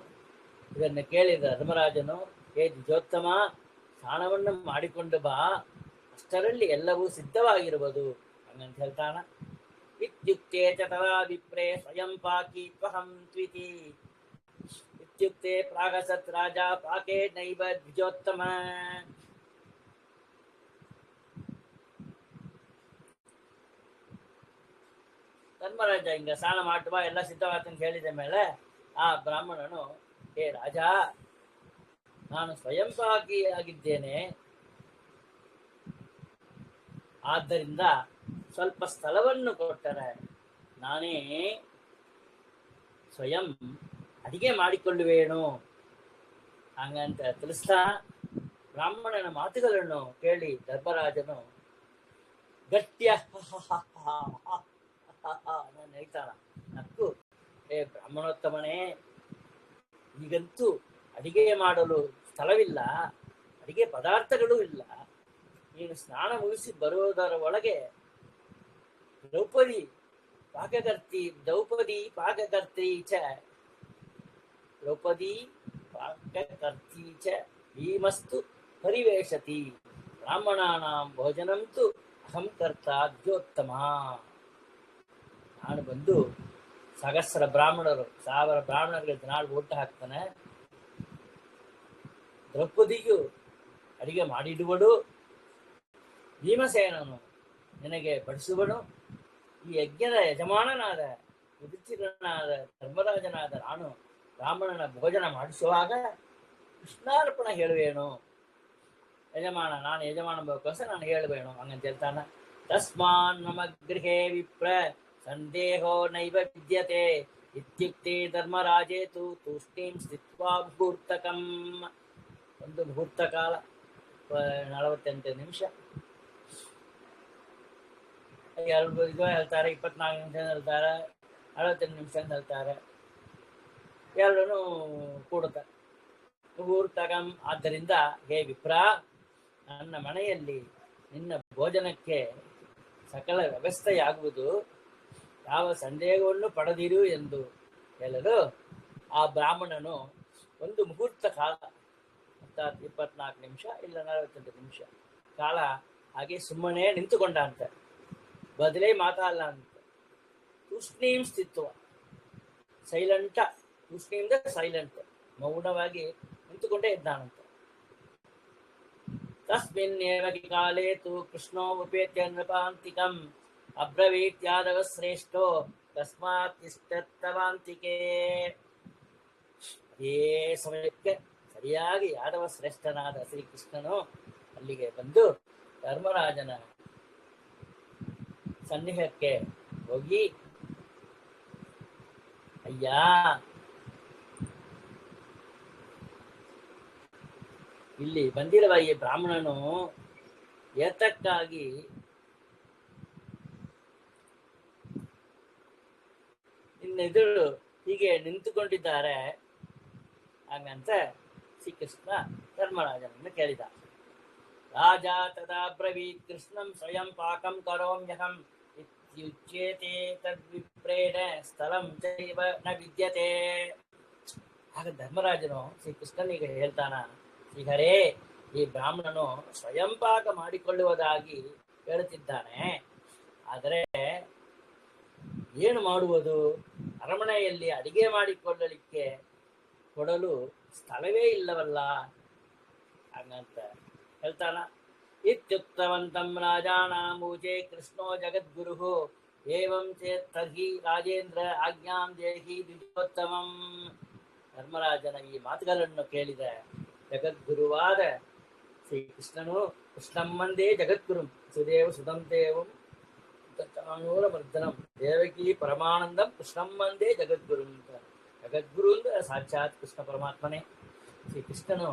ಇದನ್ನು ಕೇಳಿದ ಧರ್ಮರಾಜನು, ಹೇ ದ್ವಿಜೋತ್ತಮ, ಸ್ನಾನವನ್ನು ಮಾಡಿಕೊಂಡು ಬಾ, ಅಷ್ಟರಲ್ಲಿ ಎಲ್ಲವೂ ಸಿದ್ಧವಾಗಿರುವುದು ಹಂಗಂತ ಹೇಳ್ತಾನ. ಇತ್ಯುಕ್ತೆ ಚ ತದಾ ವಿಪ್ರೇ ಸ್ವಯಂ ಪಾಕಿ ತ್ವಹಂ ತ್ವಿತಿ ಇತ್ಯುಕ್ತೆ ಪ್ರಾಗಸತ್ ರಾಜ ಪಾಕೆ ನೈವ ದ್ವಿಜೋತ್ತಮ. ಧರ್ಮರಾಜ ಹಿಂಗ ಸ್ನಾನ ಮಾಡುವ ಎಲ್ಲ ಸಿದ್ಧವಾತಂತ ಹೇಳಿದ ಮೇಲೆ ಆ ಬ್ರಾಹ್ಮಣನು, ಹೇ ರಾಜ, ನಾನು ಸ್ವಯಂ ಪಾಕಿ ಆಗಿದ್ದೇನೆ, ಆದ್ದರಿಂದ ಸ್ವಲ್ಪ ಸ್ಥಳವನ್ನು ಕೊಟ್ಟರೆ ನಾನೇ ಸ್ವಯಂ ಅಡಿಗೆ ಮಾಡಿಕೊಳ್ಳುವೇನು ಹಂಗಂತ ತಿಳಿಸ್ತಾ ಬ್ರಾಹ್ಮಣನ ಮಾತುಗಳನ್ನು ಕೇಳಿ ಧರ್ಮರಾಜನು ಗಟ್ಟಿಯ ನೈತಾನ ನಕ್ಕು, ಹೇ ಬ್ರಾಹ್ಮಣೋತ್ತಮನೇ, ಈಗಂತೂ ಅಡಿಗೆ ಮಾಡಲು ಸ್ಥಳವಿಲ್ಲ, ಅಡಿಗೆ ಪದಾರ್ಥಗಳೂ ಇಲ್ಲ. ನೀನು ಸ್ನಾನ ಮುಗಿಸಿ ಬರುವುದರ ಒಳಗೆ ದ್ರೌಪದಿ ಪಾಕಕರ್ತಿ ಚ ಭೀಮಸ್ತು ಪರಿವೇಶತಿ ಬ್ರಾಹ್ಮಣಾನಾಂ ಭೋಜನಂತು ಅಹಂ ಕರ್ತ ದ್ಯೋತ್ತಮ. ನಾನು ಬಂದು 1000 ಬ್ರಾಹ್ಮಣರಿಗೆ ನಾಳೆ ಊಟ ಹಾಕ್ತಾನೆ, ದ್ರೌಪದಿಗೂ ಅಡಿಗೆ ಮಾಡಿಡುವಡು, ಭೀಮಸೇನನು ನಿನಗೆ ಬಡಿಸುವನು. ಈ ಯಜ್ಞದ ಯಜಮಾನನಾದ ಯುಧಿಷ್ಠಿರನಾದ ಧರ್ಮರಾಜನಾದ ನಾನು ಬ್ರಾಹ್ಮಣನ ಭೋಜನ ಮಾಡಿಸುವಾಗ ಕೃಷ್ಣಾರ್ಪಣ ಹೇಳುವೇನು. ಯಜಮಾನ ನಾನು ಯಜಮಾನ ಗೋಸ್ಕರ ನಾನು ಹೇಳುವೇನು ಹಂಗಂತ ಹೇಳ್ತಾನ. ತಸ್ಮಾನ್ ಮಮ ಗೃಹೇ ವಿಪ್ರ ಸಂದೇಹೋ ನೈವ ವಿದ್ಯತೆ ಇತ್ಯುಕ್ತೆ ಧರ್ಮರಾಜೇ ತೂಷ್ಣೀಂ ಸ್ಥಿತ್ವಾ ಮುಹೂರ್ತಕಂ. ಒಂದು ಮುಹೂರ್ತ ಕಾಲ 48 ನಿಮಿಷ, ಎರಡು ಇದು ಹೇಳ್ತಾರೆ, 24 ನಿಮಿಷ ಹೇಳ್ತಾರೆ, 48 ನಿಮಿಷ ಅಂತ ಹೇಳ್ತಾರೆ, ಎರಡೂ ಕೂಡುತ್ತೆ ಮುಹೂರ್ತಕಂ. ಆದ್ದರಿಂದ ಹೇ ವಿಪ್ರ, ನನ್ನ ಮನೆಯಲ್ಲಿ ನಿನ್ನ ಭೋಜನಕ್ಕೆ ಸಕಲ ವ್ಯವಸ್ಥೆಯಾಗುವುದು, ಯಾವ ಸಂದೇಹವನ್ನು ಪಡೆದಿರು ಎಂದು ಹೇಳಲು ಆ ಬ್ರಾಹ್ಮಣನು ಒಂದು ಮುಹೂರ್ತ ಕಾಲ, ಅರ್ಥಾತ್ 24 ನಿಮಿಷ ಇಲ್ಲ 48 ನಿಮಿಷ ಕಾಲ ಹಾಗೆ ಸುಮ್ಮನೆ ನಿಂತುಕೊಂಡ ಅಂತ, ಬದಲೇ ಮಾತಾಡಲ್ಲ ಅಂತ. ತೂಷ್ಣೀಂ ಸ್ಥಿತ್ವ, ಸೈಲೆಂಟ, ತೂಷ್ಣೀಂದ ಸೈಲೆಂಟ್, ಮೌನವಾಗಿ ನಿಂತುಕೊಂಡೇ ಇದ್ದಾನಂತ. ತಸ್ಮಿನ್ನೇವ ಕಾಲೇ ತು ಕೃಷ್ಣೋ ಉಪೇತ್ಯ ನೃಪಾಂತಿಕಂ ಅಬ್ರವೀತ್ ಯಾದವ ಶ್ರೇಷ್ಠೋ ತಸ್ಮಾತ್ ತಿಷ್ಠತ್ತವಾಂತಿಕೆ. ಅದೇ ಸಮಯಕ್ಕೆ ಸರಿಯಾಗಿ ಯಾದವ ಶ್ರೇಷ್ಠನಾದ ಶ್ರೀಕೃಷ್ಣನು ಅಲ್ಲಿಗೆ ಬಂದು ಧರ್ಮರಾಜನ ಸನ್ನಿಹಕ್ಕೆ ಹೋಗಿ, ಅಯ್ಯ, ಇಲ್ಲಿ ಬಂದಿರುವ ಈ ಬ್ರಾಹ್ಮಣನು ಏತಕ್ಕಾಗಿ ಇನ್ನೆದುರು ಹೀಗೆ ನಿಂತುಕೊಂಡಿದ್ದಾರೆ ಹಂಗಂತ ಶ್ರೀಕೃಷ್ಣ ಧರ್ಮರಾಜನನ್ನು ಕೇಳಿದ. ರಾಜ ತದಾ ಬ್ರವೀತ್ ಕೃಷ್ಣಂ ಸ್ವಯಂ ಪಾಕಂ ಕರೋಮ್ಯಹಂ ಇತ್ಯುಚ್ಯತೆ ತದ್ವಿಪ್ರೇಣ ಸ್ಥಳಂ ಚೈವ ನ ವಿದ್ಯತೆ. ಆಗ ಧರ್ಮರಾಜನು ಶ್ರೀಕೃಷ್ಣನಿಗೆ ಹೇಳ್ತಾನ, ಶ್ರೀಹರೇ, ಈ ಬ್ರಾಹ್ಮಣನು ಸ್ವಯಂ ಪಾಕ ಮಾಡಿಕೊಳ್ಳುವುದಾಗಿ ಹೇಳುತ್ತಿದ್ದಾನೆ, ಆದರೆ ಏನು ಮಾಡುವುದು? ಅರಮನೆಯಲ್ಲಿ ಅಡಿಗೆ ಮಾಡಿಕೊಳ್ಳಲಿಕ್ಕೆ ಕೊಡಲು ಸ್ಥಳವೇ ಇಲ್ಲವಲ್ಲ ಹಂಗಂತ ಹೇಳ್ತಾನ. ಇತ್ಯುಕ್ತವಂತಂ ರಾಜಾನಾಮೂಚೆ ಕೃಷ್ಣೋ ಜಗದ್ಗುರು ಏವಂ ಚೇತ್ ತರ್ಹಿ ರಾಜೇಂದ್ರ ಆಜ್ಞಾಂ ದೇಹಿ ದ್ವಿಜೋತ್ತಮಂ. ಧರ್ಮರಾಜನ ಈ ಮಾತುಗಳನ್ನು ಕೇಳಿದ ಜಗದ್ಗುರುವಾದ ಶ್ರೀಕೃಷ್ಣನು ಕೃಷ್ಣಮ್ಮಂದೇ ಜಗದ್ಗುರು ಸುದೇವ ಸುಧಂ ದೇವಂ ಚಾಣೂರಮರ್ದನಂ ದೇವಕಿ ಪರಮಾನಂದಂ ಕೃಷ್ಣಮ್ಮಂದೇ ಜಗದ್ಗುರು ಅಂತ. ಜಗದ್ಗುರು ಅಂದ್ರೆ ಸಾಕ್ಷಾತ್ ಕೃಷ್ಣ ಪರಮಾತ್ಮನೇ ಶ್ರೀಕೃಷ್ಣನು.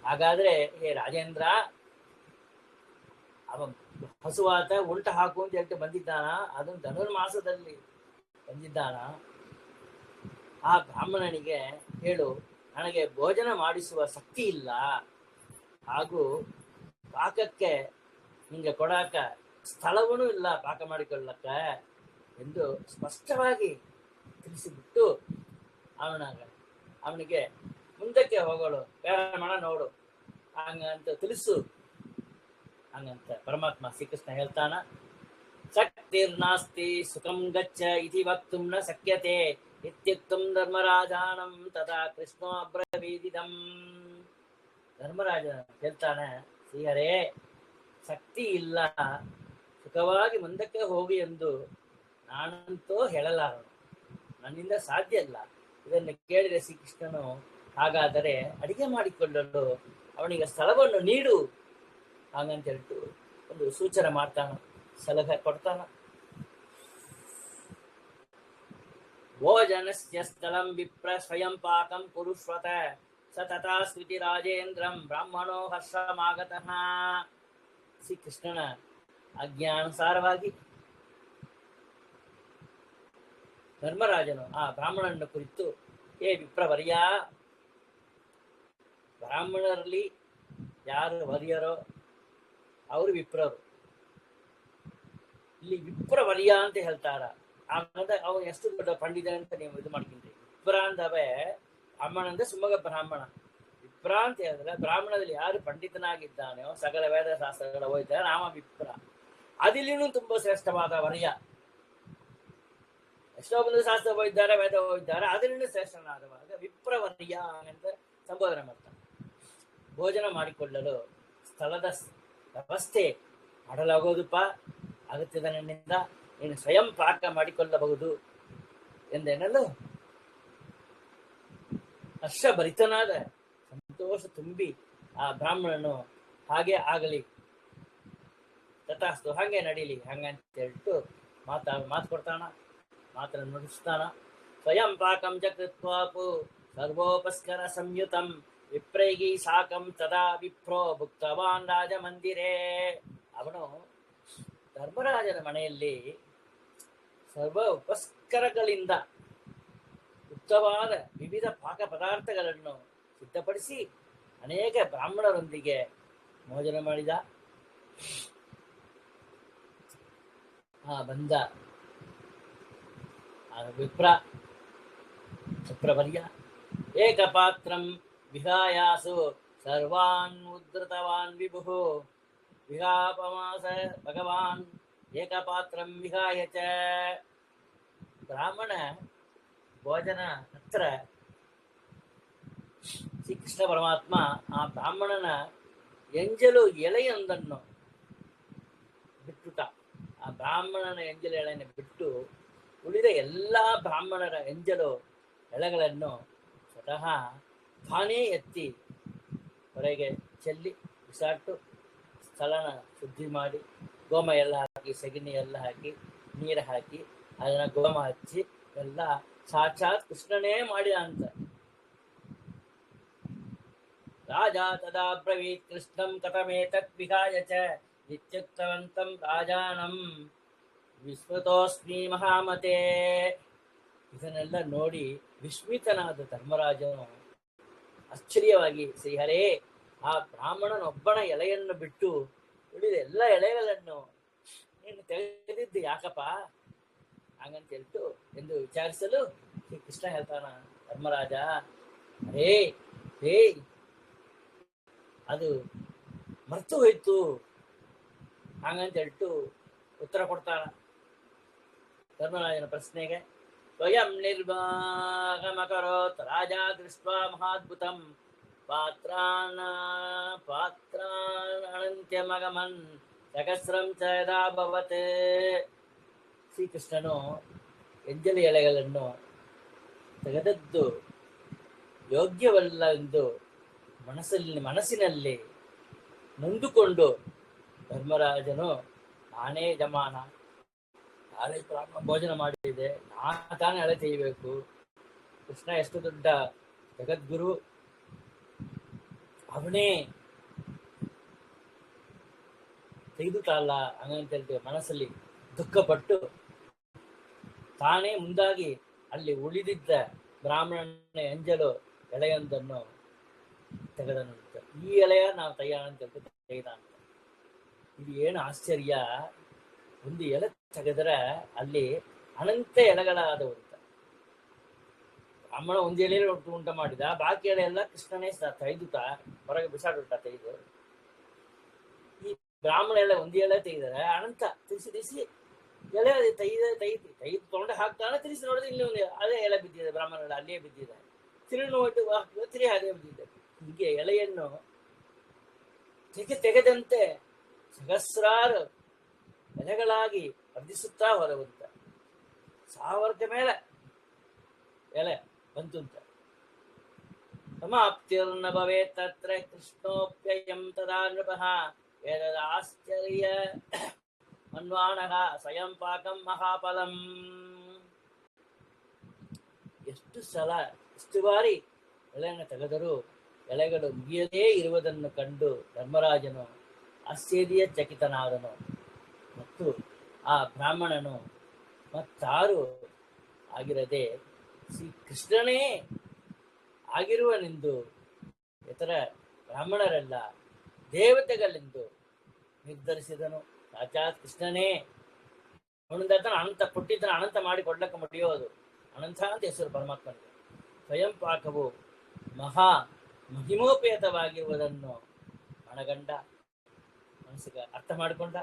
ಹಾಗಾದ್ರೆ ಹೇ ರಾಜೇಂದ್ರ, ಅವ ಹಸುವಾತ ಉಲ್ಟ ಹಾಕು ಅಂತ ಹೇಳ್ತಾ ಬಂದಿದ್ದಾನ, ಅದನ್ನು ಧನುರ್ಮಾಸದಲ್ಲಿ ಬಂದಿದ್ದಾನ. ಆ ಬ್ರಾಹ್ಮಣನಿಗೆ ಹೇಳು, ನನಗೆ ಭೋಜನ ಮಾಡಿಸುವ ಶಕ್ತಿ ಇಲ್ಲ, ಹಾಗೂ ಪಾಕಕ್ಕೆ ನಿಂಗೆ ಕೊಡಾಕ ಸ್ಥಳವೂ ಇಲ್ಲ ಪಾಕ ಮಾಡಿಕೊಳ್ಳಕ್ಕ ಎಂದು ಸ್ಪಷ್ಟವಾಗಿ ತಿಳಿಸಿಬಿಟ್ಟು ಅವನಿಗೆ ಮುಂದಕ್ಕೆ ಹೋಗಲು ಬೇಡ ನೋಡು ಹಂಗಂತ ತಿಳಿಸು ಹಂಗಂತ ಪರಮಾತ್ಮ ಶ್ರೀಕೃಷ್ಣ ಹೇಳ್ತಾನ. ಶಕ್ತಿರ್ನಾಸ್ತಿ ಸುಖಂ ಗಚ್ಚ ಇತಿ ವಕ್ತುಂ ನ ಶಕ್ಯತೆ ಇತ್ಯುಕ್ತಂ ಧರ್ಮರಾಜಾನಂ ತದಾ ಕೃಷ್ಣೋ ಅಬ್ರವೀದಿದಂ. ಧರ್ಮರಾಜ ಹೇಳ್ತಾನೆ, ಶ್ರೀಹರೇ, ಶಕ್ತಿ ಇಲ್ಲ, ಸುಖವಾಗಿ ಮುಂದಕ್ಕೆ ಹೋಗಿ ಎಂದು ನಾನಂತೂ ಹೇಳಲಾರನು, ನನ್ನಿಂದ ಸಾಧ್ಯ ಇಲ್ಲ. ಇದನ್ನು ಕೇಳಿದ ಶ್ರೀಕೃಷ್ಣನು, ಹಾಗಾದರೆ ಅಡಿಗೆ ಮಾಡಿಕೊಳ್ಳಲು ಅವನಿಗೆ ಸ್ಥಳವನ್ನು ನೀಡು ಹಾಗಂತ ಹೇಳ್ತು ಒಂದು ಸೂಚನೆ ಮಾಡ್ತಾನ, ಸಲಹೆ ಕೊಡ್ತಾನ. ಭೋಜನಸ್ಯ ಸ್ಥಳಂ ವಿಪ್ರ ಸ್ವಯಂ ಪಾಕಂ ಕುರುಷ್ವತ ಸ ತಥಾ ಸ್ಮೃತಿ ರಾಜೇಂದ್ರಂ ಬ್ರಾಹ್ಮಣೋ ಹರ್ಷಮಾಗತಃ. ಶ್ರೀಕೃಷ್ಣನ ಆಜ್ಞಾನುಸಾರವಾಗಿ ಧರ್ಮರಾಜನು ಆ ಬ್ರಾಹ್ಮಣನ ಕುರಿತು, ಏ ವಿಪ್ರವರ್ಯ, ಬ್ರಾಹ್ಮಣರಲ್ಲಿ ಯಾರು ವರ್ಯರೋ ಅವರು ವಿಪ್ರರು. ಇಲ್ಲಿ ವಿಪ್ರವರ್ಯ ಅಂತ ಹೇಳ್ತಾರ. ಆಮೇಲೆ ಅವನು ಎಷ್ಟು ದೊಡ್ಡ ಪಂಡಿತ ಅಂತ ನೀವು ಇದು ಮಾಡ್ಕೊಂಡ್ರಿ. ವಿಪ್ರ ಅಂದವೇ ಬ್ರಾಹ್ಮಣ ಸುಮಗ ಬ್ರಾಹ್ಮಣ. ವಿಪ್ರ ಅಂತ ಹೇಳಿದ್ರೆ ಬ್ರಾಹ್ಮಣದಲ್ಲಿ ಯಾರು ಪಂಡಿತನಾಗಿದ್ದಾನೆಯೋ, ಸಕಲ ವೇದ ಶಾಸ್ತ್ರಗಳ ಓದಿದ್ದಾರೆ, ನಾಮ ವಿಪ್ರ. ಅದಿಲ್ಲಿನೂ ತುಂಬಾ ಶ್ರೇಷ್ಠವಾದ ವರ್ಯ. ಎಷ್ಟೋ ಬಂದು ಶಾಸ್ತ್ರ ಓದಿದ್ದಾರೆ, ವೇದ ಓದಿದ್ದಾರೆ, ಅದರಿಂದ ಶ್ರೇಷ್ಠನಾದವಾಗ ವಿಪ್ರವರ್ಯ ಅಂತ ಸಂಬೋಧನೆ ಮಾಡ್ತಾನೆ. ಭೋಜನ ಮಾಡಿಕೊಳ್ಳಲು ಸ್ಥಳದ ವ್ಯವಸ್ಥೆ ಮಾಡಲಾಗೋದಪ್ಪ, ಆಗುತ್ತಿದೆ ನನ್ನಿಂದ, ನೀನು ಸ್ವಯಂ ಪಾಕ ಮಾಡಿಕೊಳ್ಳಬಹುದು ಎಂದೆನ್ನಲು ಹರ್ಷಭರಿತನಾದ, ಸಂತೋಷ ತುಂಬಿ ಆ ಬ್ರಾಹ್ಮಣನು ಹಾಗೆ ಆಗಲಿ, ತಥಾಸ್ತು, ಹಾಗೆ ನಡೀಲಿ, ಹಂಗಂತ ಹೇಳ್ಬಿಟ್ಟು ಮಾತು ಕೊಡ್ತಾನ, ಮಾತನ್ನು ನುಡಿಸ್ತಾನ. ಸ್ವಯಂ ಪಾಕಂ ಚ ಕೃತ್ವಾಪು ಸರ್ವೋಪಸ್ಕರ ಸಂಯುತಂ ವಿಪ್ರೈಗಿ ಸಾಕಂ ತದಾ ವಿಪ್ರೋ ಭುಕ್ತವಾನ್ ರಾಜಮಂದಿರೇ. ಅವನು ಧರ್ಮರಾಜನ ಮನೆಯಲ್ಲಿ ಸರ್ವ ಉಪಸ್ಕರಗಳಿಂದ ಉತ್ತಮವಾದ ವಿವಿಧ ಪಾಕ ಪದಾರ್ಥಗಳನ್ನು ಸಿದ್ಧಪಡಿಸಿ ಅನೇಕ ಬ್ರಾಹ್ಮಣರೊಂದಿಗೆ ಭೋಜನ ಮಾಡಿದ. ಬಂದ ವಿಪ್ರವರ್ಯ ಏಕಪಾತ್ರಂ ವಿಹಾಯಾಸು ಸರ್ವಾನ್ ಉದ್ಧೃತವಾನ್ ವಿಭುಃ ವಿಹಾಪಮಾಸ ಭಗವಾನ್ ಏಕಪಾತ್ರಂ ವಿಹಾಯ ಚ. ಬ್ರಾಹ್ಮಣ ಭೋಜನ ಹತ್ರ ಶ್ರೀಕೃಷ್ಣ ಪರಮಾತ್ಮ ಆ ಬ್ರಾಹ್ಮಣನ ಎಂಜಲು ಎಲೆಯೊಂದನ್ನು ಬಿಟ್ಟುಟ. ಆ ಬ್ರಾಹ್ಮಣನ ಎಂಜಲು ಎಳೆಯನ್ನು ಬಿಟ್ಟು ಉಳಿದ ಎಲ್ಲ ಬ್ರಾಹ್ಮಣರ ಎಂಜಲು ಎಳೆಗಳನ್ನು ಸ್ವತಃ ತಾನೇ ಎತ್ತಿ ಹೊರಗೆ ಚೆಲ್ಲಿ ಬಿಸಾಟು ಸ್ಥಳನ ಶುದ್ಧಿ ಮಾಡಿ ಗೋಮ ಎಲ್ಲ ಹಾಕಿ, ಸೆಗಣಿ ಎಲ್ಲ ಹಾಕಿ, ನೀರು ಹಾಕಿ, ಅದನ್ನ ಗೋಮ ಹಚ್ಚಿ ಎಲ್ಲ ಸಾಕ್ಷಾತ್ ಕೃಷ್ಣನೇ ಮಾಡಿದ ಅಂತ. ರಾಜ ತದಾ ಬ್ರವೀತ್ ಕೃಷ್ಣಂ ಕಥಮೇತತ್ ವಿಹಾಯ ಚ ಇತ್ಯುಕ್ತವಂತಂ ರಾಜಾನಂ ವಿಸ್ಮೃತೋಸ್ಮಿ ಮಹಾಮತೆ. ಇದನ್ನೆಲ್ಲ ನೋಡಿ ವಿಸ್ಮಿತನಾದ ಧರ್ಮರಾಜನು ಆಶ್ಚರ್ಯವಾಗಿ, ಶ್ರೀಹರೇ, ಆ ಬ್ರಾಹ್ಮಣನೊಬ್ಬನ ಎಲೆಯನ್ನು ಬಿಟ್ಟು ಉಳಿದ ಎಲ್ಲ ಎಲೆಗಳನ್ನು ನೀನು ತೆಗೆದಿದ್ದು ಯಾಕಪ್ಪ ಹಾಗಂತ ಹೇಳ್ತು ಎಂದು ವಿಚಾರಿಸಲು ಶ್ರೀ ಕೃಷ್ಣ ಹೇಳ್ತಾನ, ಧರ್ಮರಾಜ, ಹೇ ಅದು ಮರ್ತು ಹೋಯ್ತು ಹಾಗಂತ ಹೇಳ್ತು ಉತ್ತರ ಕೊಡ್ತಾನ ಧರ್ಮರಾಜನ ಪ್ರಶ್ನೆಗೆ. ಸ್ವಯಂ ನಿರ್ವಾಗಮಕರೋತ್ ರಾಜ ದೃಷ್ಟ್ವಾ ಮಹಾದ್ಭುತಂ ಪಾತ್ರಾನ್ ಅನಂತ್ಯಮಗಮನ್ ಸಹಸ್ರಂ ಚ ಯದಾಭವತ್. ಶ್ರೀಕೃಷ್ಣನು ಎಂಜಲಿ ಎಲೆಗಳನ್ನು ತೆಗೆದದ್ದು ಯೋಗ್ಯವಲ್ಲ ಎಂದು ಮನಸ್ಸಿನಲ್ಲಿ ನೊಂದುಕೊಂಡು ಧರ್ಮರಾಜನು, ನಾನೇ ಜಮಾನ, ನಾಳೆ ಬ್ರಾಹ್ಮಣ ಭೋಜನ ಮಾಡಿದೆ, ತಾನೇ ಎಳೆ ತೆಗಿಬೇಕು, ಕೃಷ್ಣ ಎಷ್ಟು ದೊಡ್ಡ ಜಗದ್ಗುರು, ಅವನೇ ತೆಗೆದುಕೊಳ್ಳಲ್ಲ ಹಂಗಂತ ಹೇಳ್ತೇವೆ ಮನಸ್ಸಲ್ಲಿ ದುಃಖಪಟ್ಟು ತಾನೇ ಮುಂದಾಗಿ ಅಲ್ಲಿ ಉಳಿದಿದ್ದ ಬ್ರಾಹ್ಮಣನ ಎಂಜಲು ಎಲೆಯೊಂದನ್ನು ತೆಗೆದನಂತ. ಈ ಎಲೆಯ ನಾವು ತೆಗೆಯೋಣ ಅಂತ ತೆಗೆದ ಅಂತ. ಇದು ಏನು ಆಶ್ಚರ್ಯ, ಒಂದು ಎಲೆ ತೆಗೆದರೆ ಅಲ್ಲಿ ಅನಂತ ಎಲೆಗಳಾದವು ಅಂತ. ಬ್ರಾಹ್ಮಣ ಒಂದು ಎಲೆ ಉಂಟ ಮಾಡಿದ, ಬಾಕಿ ಎಲೆ ಎಲ್ಲ ಕೃಷ್ಣನೇ ತೆಗೆದುತ ಹೊರಗೆ ಬಿಸಾಡುತ್ತ ತೆಗೆದು. ಈ ಬ್ರಾಹ್ಮಣ ಎಲ್ಲ ಒಂದು ಎಲೆ ತೆಗೆದರೆ ಅನಂತ ತಿರ್ಸಿ ಎಲೆ ತೆಗೆದು ತೊಗೊಂಡು ಹಾಕ್ತಾನೆ. ತಿರ್ಸಿ ನೋಡಿದ್ರೆ ಇಲ್ಲಿ ಒಂದು ಅದೇ ಎಲೆ ಬಿದ್ದಿದೆ, ಬ್ರಾಹ್ಮಣ ಎಲ್ಲ ಅಲ್ಲಿಯೇ ಬಿದ್ದಿದೆ. ತಿರುಗಿ ನೋಡಿ ತಿರುಗಿ ಅದೇ ಬಿದ್ದಿದೆ. ಹೀಗೆ ಎಲೆಯನ್ನು ತೆಗೆದಂತೆ ಸಹಸ್ರಾರು ಎಲೆಗಳಾಗಿ ವರ್ಧಿಸುತ್ತಾ ಹೊರವಂತ. 1000ಕ್ಕೆ ಮೇಲೆ ಎಲೆ ಬಂತುಂತ. ಸಮಾಪ್ತಿರ್ನ ಭವೇತ್ ತತ್ರ ಕೃಷ್ಣೋಪ್ಯಯಂ ತದಾ ನೃಪಃ ವೇದದಾಶ್ಚರ್ಯ ಮನ್ವಾನಃ ಸ್ವಯಂ ಪಾಕಂ ಮಹಾಫಲಂ. ಎಷ್ಟು ಬಾರಿ ಎಲೆಯನ್ನು ತೆಗೆದರೂ ಎಲೆಗಳು ಮುಗಿಯದೇ ಇರುವುದನ್ನು ಕಂಡು ಧರ್ಮರಾಜನು ಆಶ್ಚರ್ಯಚಕಿತನಾದನು. ಮತ್ತು ಆ ಬ್ರಾಹ್ಮಣನು ಮತ್ತಾರು ಆಗಿರದೆ ಶ್ರೀ ಕೃಷ್ಣನೇ ಆಗಿರುವನೆಂದು ಇತರ ಬ್ರಾಹ್ಮಣರೆಲ್ಲ ದೇವತೆಗಳೆಂದು ನಿರ್ಧರಿಸಿದನು. ಸಾಕ್ಷಾತ್ ಕೃಷ್ಣನೇ ಅವನಿಂದ ಅನಂತ ಪುಟ್ಟಿದ್ದನ್ನು ಅನಂತ ಮಾಡಿ ಕೊಡ್ಲಕ್ಕೆ ಮುಡಿಯೋದು ಅನಂತ ಅಂತ ಹೆಸರು ಪರಮಾತ್ಮನಿಗೆ. ಸ್ವಯಂ ಪಾಕವು ಮಹಾ ಮಹಿಮೋಪೇತವಾಗಿರುವುದನ್ನು ಮನಗಂಡ, ಮನಸ್ಸಿಗೆ ಅರ್ಥ ಮಾಡಿಕೊಂಡ.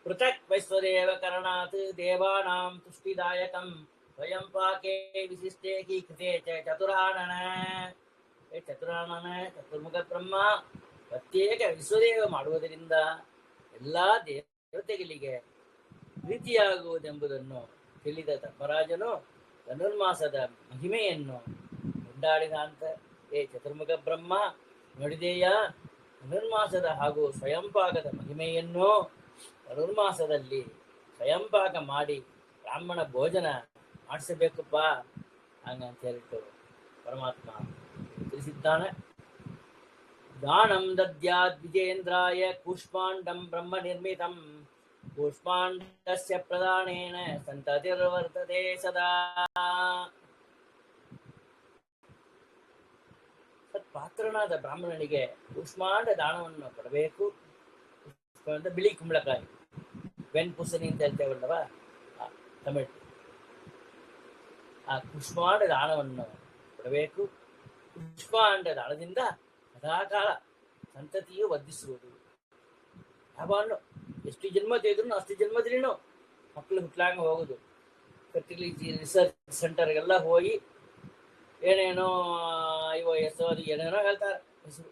ಪೃಥಕ್ ವೈಶ್ವದೇವ ಕರಣಾತ್ ದೇವಾನಾಂ ತುಷ್ಟಿದಾಯಕಂ ಸ್ವಯಂ ಪಾಕೆ ವಿಶಿಷ್ಟೇ ಕಿ ಕೃತೆ ಚತುರಾನನ. ಚತುರ್ಮುಖ ಬ್ರಹ್ಮ ಪ್ರತ್ಯೇಕ ವಿಶ್ವದೇವ ಮಾಡುವುದರಿಂದ ಎಲ್ಲಾ ದೇವತೆಗಳಿಗೆ ಪ್ರೀತಿಯಾಗುವುದೆಂಬುದನ್ನು ತಿಳಿದ ಧರ್ಮರಾಜನು ಧನುರ್ಮಾಸದ ಮಹಿಮೆಯನ್ನು ಕೊಂಡಾಡಿದ ಅಂತ. ಏ ಚತುರ್ಮುಖ ಬ್ರಹ್ಮ, ನೋಡಿದೆಯಾ ಧನುರ್ಮಾಸದ ಹಾಗೂ ಸ್ವಯಂಪಾಕದ ಮಹಿಮೆಯನ್ನು? ಧನುರ್ಮಾಸದಲ್ಲಿ ಸ್ವಯಂಪಾಕ ಮಾಡಿ ಬ್ರಾಹ್ಮಣ ಭೋಜನ ಮಾಡಿಸಬೇಕಪ್ಪ ಹಂಗಂತ ಹೇಳಿಟ್ಟು ಪರಮಾತ್ಮ ತಿಳಿಸಿದ್ದಾನೆ. ದಾನಂ ದದ್ಯಾದ್ ವಿಜೇಂದ್ರಾಯ ಕೂಷ್ಮಾಂಡಂ ಬ್ರಹ್ಮ ನಿರ್ಮಿತಂ ಕೂಷ್ಮಾಂಡಸ್ಯ ಪ್ರದಾನೇನ ಸಂತತಿರ್ವರ್ತತೆ ಸದಾ. ಸತ್ಪಾತ್ರನಾದ ಬ್ರಾಹ್ಮಣನಿಗೆ ಕೂಷ್ಮಾಂಡ ದಾನವನ್ನು ಕೊಡಬೇಕು. ಬಿಳಿ ಕುಂಬಳಕಾಯಿ, ವೆನ್ಪುಸನಿ ಅಂತ ಹೇಳ್ತೇವಲ್ಲವ ಟೊಮೆಟೊ, ಆ ಕೂಷ್ಮಾಂಡ ದಾನವನ್ನು ಕೊಡಬೇಕು. ಕೂಷ್ಮಾಂಡ ದಾನದಿಂದ ಸದಾಕಾಲ ಸಂತತಿಯು ವರ್ಧಿಸುವುದು. ಯಾವಾಗಲೂ ಎಷ್ಟು ಜನ್ಮ ತೆಗೆದ್ರು ಅಷ್ಟು ಜನ್ಮದಲ್ಲಿನೂ ಮಕ್ಕಳು ಹುಟ್ಲಾಂಗ ಹೋಗುದು. ಫರ್ಟಿಲಿಟಿ ರಿಸರ್ಚ್ ಸೆಂಟರ್ಗೆಲ್ಲ ಹೋಗಿ ಏನೇನೋ IOS ಅದು ಏನೇನೋ ಹೇಳ್ತಾರೆ ಹೆಸರು.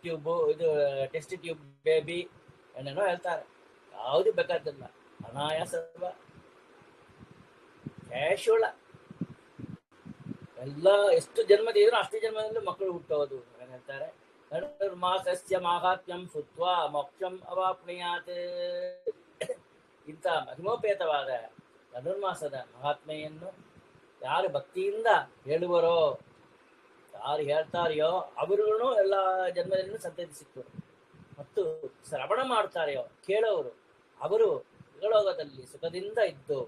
ಟ್ಯೂಬ್, ಇದು ಟೆಸ್ಟ್ ಟ್ಯೂಬ್ ಬೇಬಿ ಏನೇನೋ ಹೇಳ್ತಾರೆ. ಯಾವುದು ಬೇಕಾದಿಲ್ಲ, ಅನಾಯಾಸ ಕ್ಯಾಶುವಲ ಎಲ್ಲ ಎಷ್ಟು ಜನ್ಮ ತೆಗೆದ್ರು ಅಷ್ಟು ಜನ್ಮದಲ್ಲೂ ಮಕ್ಕಳು ಹುಟ್ಟೋದು ಏನ್ ಹೇಳ್ತಾರೆ. ಧನುರ್ಮಾಸಸ್ಯ ಮಾಹಾತ್ಮ್ಯಂ ಸುತ್ವಾ ಮೋಕ್ಷಂ ಅವಾಪ್ನುಯಾತ್. ಇಂಥ ಮಹಿಮೋಪೇತವಾದ ಧನುರ್ಮಾಸದ ಮಹಾತ್ಮೆಯನ್ನು ಯಾರು ಭಕ್ತಿಯಿಂದ ಹೇಳುವರೋ, ಯಾರು ಹೇಳ್ತಾರೆಯೋ ಅವರುಗಳು ಎಲ್ಲ ಜನ್ಮದಲ್ಲಿನೂ ಸಂತತಿ ಸಿಕ್ಕರು. ಮತ್ತು ಶ್ರವಣ ಮಾಡ್ತಾರೆಯೋ ಕೇಳೋರು ಅವರು ಇಹಲೋಕದಲ್ಲಿ ಸುಖದಿಂದ ಇದ್ದು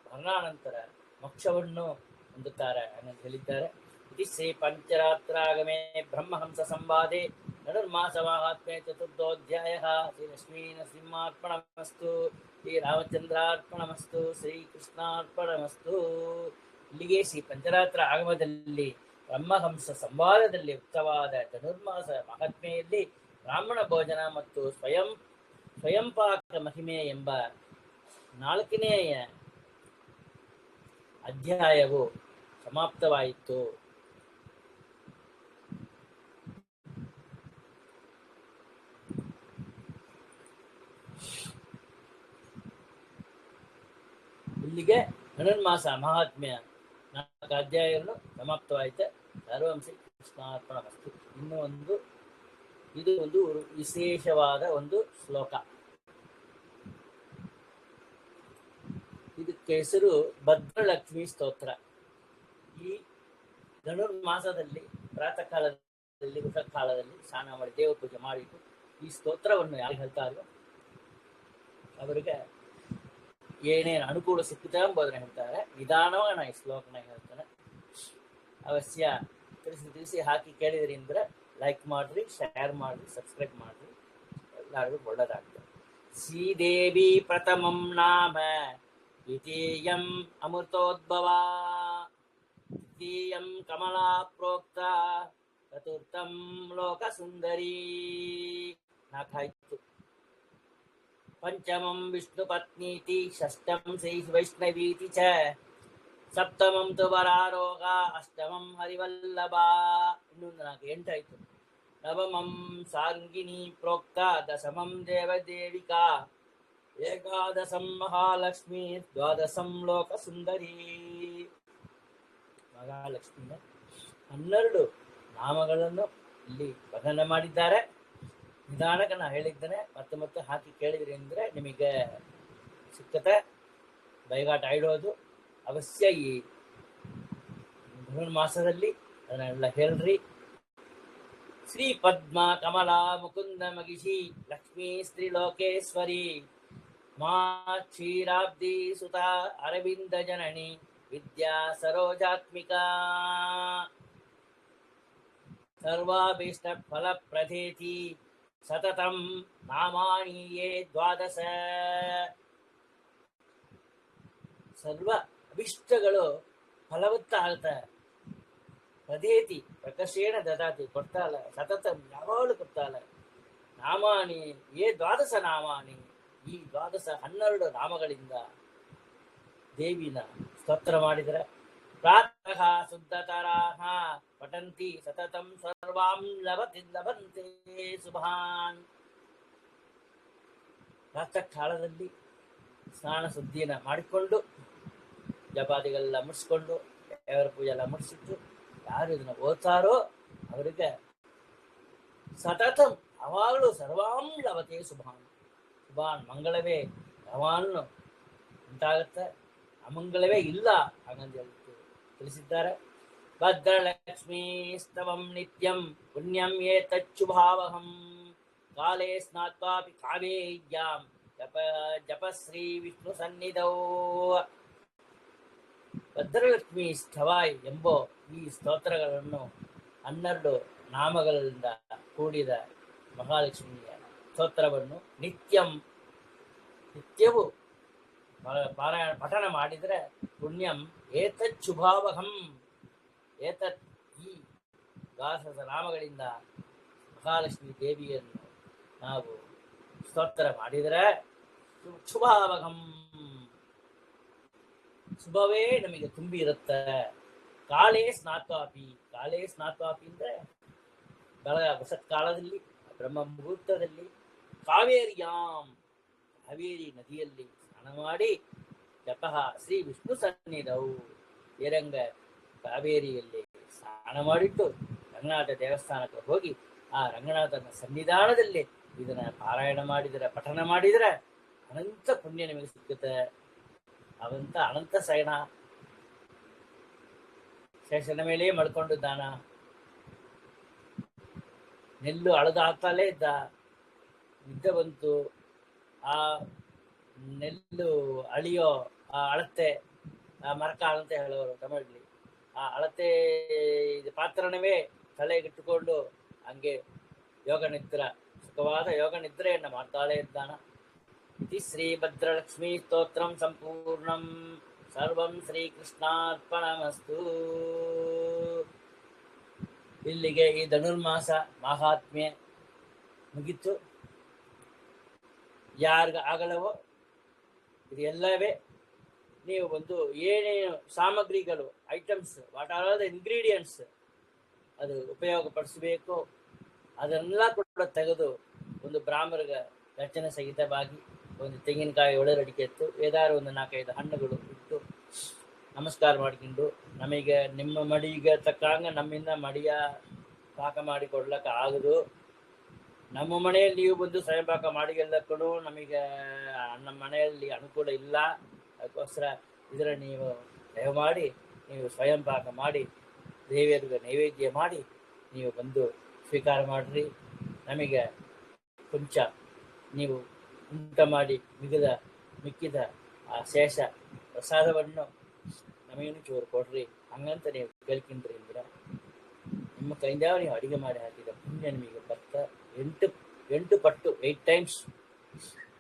ಮರಣಾನಂತರ ಮೋಕ್ಷವನ್ನು ಹೊಂದುತ್ತಾರೆ ಅಂತ ಹೇಳಿದ್ದಾರೆ. ಇತಿ ಶ್ರೀ ಪಂಚರಾತ್ರಾಗಮೇ ಬ್ರಹ್ಮಹಂಸ ಸಂವಾದೆ ಧನುರ್ಮಾಸ ಮಾಹಾತ್ಮ್ಯ ಚತುರ್ಥೋಧ್ಯಾಯ. ಶ್ರೀ ಲಕ್ಷ್ಮೀ ನರಸಿಂಹಾರ್ಪಣಮಸ್ತು, ಶ್ರೀ ರಾಮಚಂದ್ರಾರ್ಪಣಮಸ್ತು, ಶ್ರೀ ಕೃಷ್ಣಾರ್ಪಣಮಸ್ತು. ಇಲ್ಲಿಗೆ ಶ್ರೀ ಪಂಚರಾತ್ರ ಆಗಮದಲ್ಲಿ ಬ್ರಹ್ಮಹಂಸ ಸಂವಾದದಲ್ಲಿ ಉಕ್ತವಾದ ಧನುರ್ಮಾಸ ಮಹಾತ್ಮೆಯಲ್ಲಿ ಬ್ರಾಹ್ಮಣ ಭೋಜನ ಮತ್ತು ಸ್ವಯಂಪಾಕ ಮಹಿಮೆ ಎಂಬ 4ನೆಯ ಅಧ್ಯಾಯವು ಸಮಾಪ್ತವಾಯಿತು. ಇಲ್ಲಿಗೆ ಧನುರ್ಮಾಸ ಮಹಾತ್ಮ್ಯ 4 ಅಧ್ಯಾಯಗಳು ಸಮಾಪ್ತವಾಯಿತು. ಸರ್ವಂ ಶ್ರೀ ಕೃಷ್ಣಾರ್ಪಣಮಸ್ತು. ಇನ್ನೂ ಇದು ಒಂದು ವಿಶೇಷವಾದ ಒಂದು ಶ್ಲೋಕ. ಇದಕ್ಕೆ ಹೆಸರು ಭದ್ರಲಕ್ಷ್ಮಿ ಸ್ತೋತ್ರ. ಈ ಧನುರ್ಮಾಸದಲ್ಲಿ ಪ್ರಾತಃ ಕಾಲದಲ್ಲಿ ಕಾಲದಲ್ಲಿ ಸ್ನಾನ ಮಾಡಿ ದೇವ ಪೂಜೆ ಮಾಡಿಟ್ಟು ಈ ಸ್ತೋತ್ರವನ್ನು ಯಾರು ಹೇಳ್ತಾರೋ ಅವರಿಗೆ ಏನೇನು ಅನುಕೂಲ ಸಿಕ್ಕುತ್ತೆ ಎಂಬುದನ್ನ ಹೇಳ್ತಾರೆ. ನಿಧಾನವಾಗಿ ನಾ ಈ ಶ್ಲೋಕನ ಹೇಳ್ತಾನೆ. ಅವಶ್ಯ ತಿಳಿಸಿ ಹಾಕಿ ಕೇಳಿದ್ರಿಂದ ಲೈಕ್ ಮಾಡ್ರಿ, ಶೇರ್ ಮಾಡ್ರಿ, ಸಬ್ಸ್ಕ್ರೈಬ್ ಮಾಡ್ರಿ. ಎಲ್ಲರಿಗೂ ಒಳ್ಳೆದಾಗ್ತದೆ. ಶ್ರೀದೇವಿ ಪ್ರಥಮಂ ನಾಮ ದ್ವಿತೀಯಂ ಅಮೃತೋದ್ಭವ ತೃತೀಯಂ ಕಮಲಾ ಪ್ರೋಕ್ತ ಚತುರ್ಥಂ ಲೋಕ ಸುಂದರಿ. 4 ಆಯ್ತು. ಪಂಚಮಂ ವಿಷ್ಣು ಪತ್ನೀತಿ ಷಷ್ಠಂ ಶ್ರೀ ವೈಷ್ಣವೀತಿ ಚ ಸಪ್ತಮಂ ತು ವರಾರೋಗ ಅಷ್ಟಮಂ ಹರಿವಲ್ಲಭ. ಇನ್ನೊಂದು 4 8 ಆಯ್ತು. ನವಮಂ ಸಾಂಗಿನಿ ಪ್ರೋಕ್ತ ದಶಮಂ ದೇವದೇವಿಕಾ ಏಕಾದಶಂ ಮಹಾಲಕ್ಷ್ಮಿ ದ್ವಾದಶಂ ಲೋಕ ಸುಂದರಿ. ಮಹಾಲಕ್ಷ್ಮಿಯ 12 ನಾಮಗಳನ್ನು ಇಲ್ಲಿ ವರ್ಣನೆ ಮಾಡಿದ್ದಾರೆ. ನಿಧಾನಕ್ಕೆ ನಾ ಹೇಳಿದ್ದೇನೆ, ಮತ್ತೆ ಹಾಕಿ ಕೇಳಿದ್ರಿ ಅಂದ್ರೆ ನಿಮಗೆ ಸಿಕ್ಕತೆ. ಬೈಗಾಟ ಇಡೋದು ಅವಶ್ಯ ಈ ಧನುರ್ಮಾಸದಲ್ಲಿ ಅದನ್ನೆಲ್ಲ ಹೇಳ್ರಿ. ಶ್ರೀ ಪದ್ಮ ಕಮಲಾ ಮುಕುಂದ ಮಗಿಷಿ ಲಕ್ಷ್ಮೀ ಸ್ತ್ರೀ ಲೋಕೇಶ್ವರಿ ಮಾ ಕ್ಷೀರಾಬ್ದಿ ಸುತ ಅರವಿಂದ ಜನನಿ ವಿದ್ಯಾ ಸರೋಜಾತ್ಮಿಕಾ ಸರ್ವಾಭೀಷ್ಟ ಫಲ ಪ್ರದೇತಿ ಸತತಂ ನಾಮಾನಿ ಯೇ ದ್ವಾದಶ. ಸರ್ವ ಅಭಿಷ್ಟಗಳು ಫಲವತ್ತಾಗ್ತಾ ಪ್ರದೇತಿ ಪ್ರಕರ್ಷೇಣ ದದಾತಿ ಕೊಡ್ತಾಳ. ಸತತಂ ಯಾವಾಗಲೂ ಕೊಡ್ತಾಳ. ನಾಮಾನಿ ಯೇ ದ್ವಾದಶ ನಾಮಾನಿ, ಈ 12 ನಾಮಗಳಿಂದ ದೇವಿನ ಸ್ತೋತ್ರ ಮಾಡಿದರೆ ಪ್ರಾತಃ ಶುದ್ಧತರಾಹ ಪಠಂತಿ ಸತತಂ ಸರ್ವಾಂ ಲಭಂತೆ ಶುಭಾನ್. ಪ್ರಾತಃ ಕಾಲದಲ್ಲಿ ಸ್ನಾನ ಶುದ್ಧಿನ ಮಾಡಿಕೊಂಡು ಜಪಾದಿಗಳೆಲ್ಲ ಮುಡಿಸ್ಕೊಂಡು ದೇವರ ಪೂಜೆ ಎಲ್ಲ ಮುಡಿಸಿಟ್ಟು ಯಾರು ಇದನ್ನ ಓದ್ತಾರೋ ಅವರಿಗೆ ಸತತಂ ಯಾವಾಗಲೂ ಸರ್ವಾಂ ಲಭತೆ ಶುಭಾನ್. ಶುಭಾನ್ ಮಂಗಳವೇ ಯಾವಾಗಲೂ ಉಂಟಾಗುತ್ತೆ, ಅಮಂಗಳವೇ ಇಲ್ಲ ಹಾಗಂತ ಹೇಳ್ತು ತಿಳಿಸಿದ್ದಾರೆ. ಭದ್ರಲಕ್ಷ್ಮೀ ಸ್ತವಂ ನಿತ್ಯಂ ಪುಣ್ಯಂ ಏತಚ್ಚುಭಾವಹಂ ಕಾಲೇ ಸ್ನಾತ್ವಾಪಿ ಕಾವೇರ್ಯಾಂ ಜಪಶ್ರೀ ವಿಷ್ಣು ಸನ್ನಿಧೌ. ಭದ್ರಲಕ್ಷ್ಮಿ ಸ್ತವಾಯ್ ಎಂಬ ಈ ಸ್ತೋತ್ರಗಳನ್ನು 12 ನಾಮಗಳಿಂದ ಕೂಡಿದ ಮಹಾಲಕ್ಷ್ಮಿಯ ಸ್ತೋತ್ರವನ್ನು ನಿತ್ಯವೂ ಪಾರಾಯಣ ಪಠನ ಮಾಡಿದರೆ ಪುಣ್ಯಂ ಏತಚ್ಚುಭಾವಹಂ. ಏತತ್ ಈ ದಾಸದ ನಾಮಗಳಿಂದ ಮಹಾಲಕ್ಷ್ಮಿ ದೇವಿಯನ್ನು ನಾವು ಸ್ತೋತ್ರ ಮಾಡಿದರೆ ಶುಭಾವಹಂ ಶುಭವೇ ನಮಗೆ ತುಂಬಿ ಇರುತ್ತೆ. ಕಾಲೇ ಸ್ನಾತ್ವಾಪಿ ಅಂದ್ರೆ ವಸತ್ಕಾಲದಲ್ಲಿ ಬ್ರಹ್ಮ ಮುಹೂರ್ತದಲ್ಲಿ ಕಾವೇರಿ ನದಿಯಲ್ಲಿ ಸ್ನಾನ ಮಾಡಿ ಜಪಃ ಶ್ರೀ ವಿಷ್ಣು ಸನ್ನಿಧೌ ಶ್ರೀರಂಗ ಕಾವೇರಿಯಲ್ಲಿ ಸ್ನಾನ ಮಾಡಿಟ್ಟು ರಂಗನಾಥ ದೇವಸ್ಥಾನಕ್ಕೆ ಹೋಗಿ ಆ ರಂಗನಾಥನ ಸನ್ನಿಧಾನದಲ್ಲಿ ಇದನ್ನ ಪಾರಾಯಣ ಮಾಡಿದರೆ ಪಠನ ಮಾಡಿದರೆ ಅನಂತ ಪುಣ್ಯ ನಿಮಗೆ ಸಿಕ್ಕುತ್ತೆ. ಅವಂತ ಅನಂತ ಶಯನ ಶೇಷನ ಮೇಲೆ ಮಡ್ಕೊಂಡು ದಾನ ನೆಲ್ಲು ಅಳದು ಹಾಕ್ತಲೇ ಇದ್ದ, ನಿದ್ದೆ ಬಂತು. ಆ ನೆಲ್ಲು ಅಳಿಯೋ ಆ ಅಳತೆ, ಆ ಮರಕ ಅಂತ ಹೇಳೋರು ತಮಿಳಲ್ಲಿ, ಆ ಅಳತೆ ಪಾತ್ರಣವೇ ತಲೆಗಿಟ್ಟುಕೊಂಡು ಹಂಗೆ ಯೋಗ ನಿದ್ರ ಸುಖವಾದ ಯೋಗ ನಿದ್ರೆಯನ್ನ ಮಾಡ್ತಾಳೆ ಇದ್ದಾನ. ಇತಿ ಶ್ರೀ ಭದ್ರಲಕ್ಷ್ಮೀ ಸ್ತೋತ್ರಂ ಸಂಪೂರ್ಣಂ. ಸರ್ವಂ ಶ್ರೀಕೃಷ್ಣಾರ್ಪಣಮಸ್ತು. ಇಲ್ಲಿಗೆ ಈ ಧನುರ್ಮಾಸ ಮಹಾತ್ಮ್ಯ ಮುಗಿತು. ಯಾರಿಗ ಆಗಲವೋ ಇದು ಎಲ್ಲವೇ ನೀವು ಒಂದು ಏನೇನು ಸಾಮಗ್ರಿಗಳು items what are the ingredients ಅದು ಉಪಯೋಗ ಪಡಿಸಬೇಕು ಅದನ್ನೆಲ್ಲ ಕೂಡ ತೆಗೆದು ಒಂದು ಬ್ರಾಹ್ಮಣರಿಗೆ ರಚನೆ ಸಹಿತವಾಗಿ ಒಂದು ತೆಂಗಿನಕಾಯಿ ಒಳರಡಿಕೆ ಎತ್ತು ಏದಾರು ಒಂದು 4-5 ಹಣ್ಣುಗಳು ಇಟ್ಟು ನಮಸ್ಕಾರ ಮಾಡಿಕೊಂಡು ನಮಗೆ ನಿಮ್ಮ ಮಡಿಗೆ ತಕ್ಕಂಗೆ ನಮ್ಮಿಂದ ಮಡಿಯ ಪಾಕ ಮಾಡಿ ಕೊಡ್ಲಕ್ಕ ಆಗುದು. ನಮ್ಮ ಮನೆಯಲ್ಲಿ ನೀವು ಬಂದು ಸ್ವಯಂ ಪಾಕ ಮಾಡಿಗೆಲ್ಲಕ್ಕೂ ನಮಗೆ ನಮ್ಮ ಮನೆಯಲ್ಲಿ ಅನುಕೂಲ ಇಲ್ಲ. ಅದಕ್ಕೋಸ್ಕರ ಇದರ ನೀವು ದಯಮಾಡಿ ನೀವು ಸ್ವಯಂ ಪಾಕ ಮಾಡಿ ದೇವಿಯರಿಗೆ ನೈವೇದ್ಯ ಮಾಡಿ ನೀವು ಬಂದು ಸ್ವೀಕಾರ ಮಾಡಿರಿ. ನಮಗೆ ಕೊಂಚ ನೀವು ಊಟ ಮಾಡಿ ಮಿಕ್ಕಿದ ಆ ಶೇಷ ಪ್ರಸಾದವನ್ನು ನಮಗೇನು ಚೂರು ಕೊಡ್ರಿ ಹಂಗಂತ ನೀವು ಕೇಳ್ಕೊಂಡ್ರಿ ಅಂದ್ರೆ ನಿಮ್ಮ ಕೈಯಿಂದ ನೀವು ಅಡಿಗೆ ಮಾಡಿ ಹಾಕಿದ ಪುಣ್ಯ ನಿಮಗೆ ಬರ್ತ 8 ಪಟ್ಟು 8 ಟೈಮ್ಸ್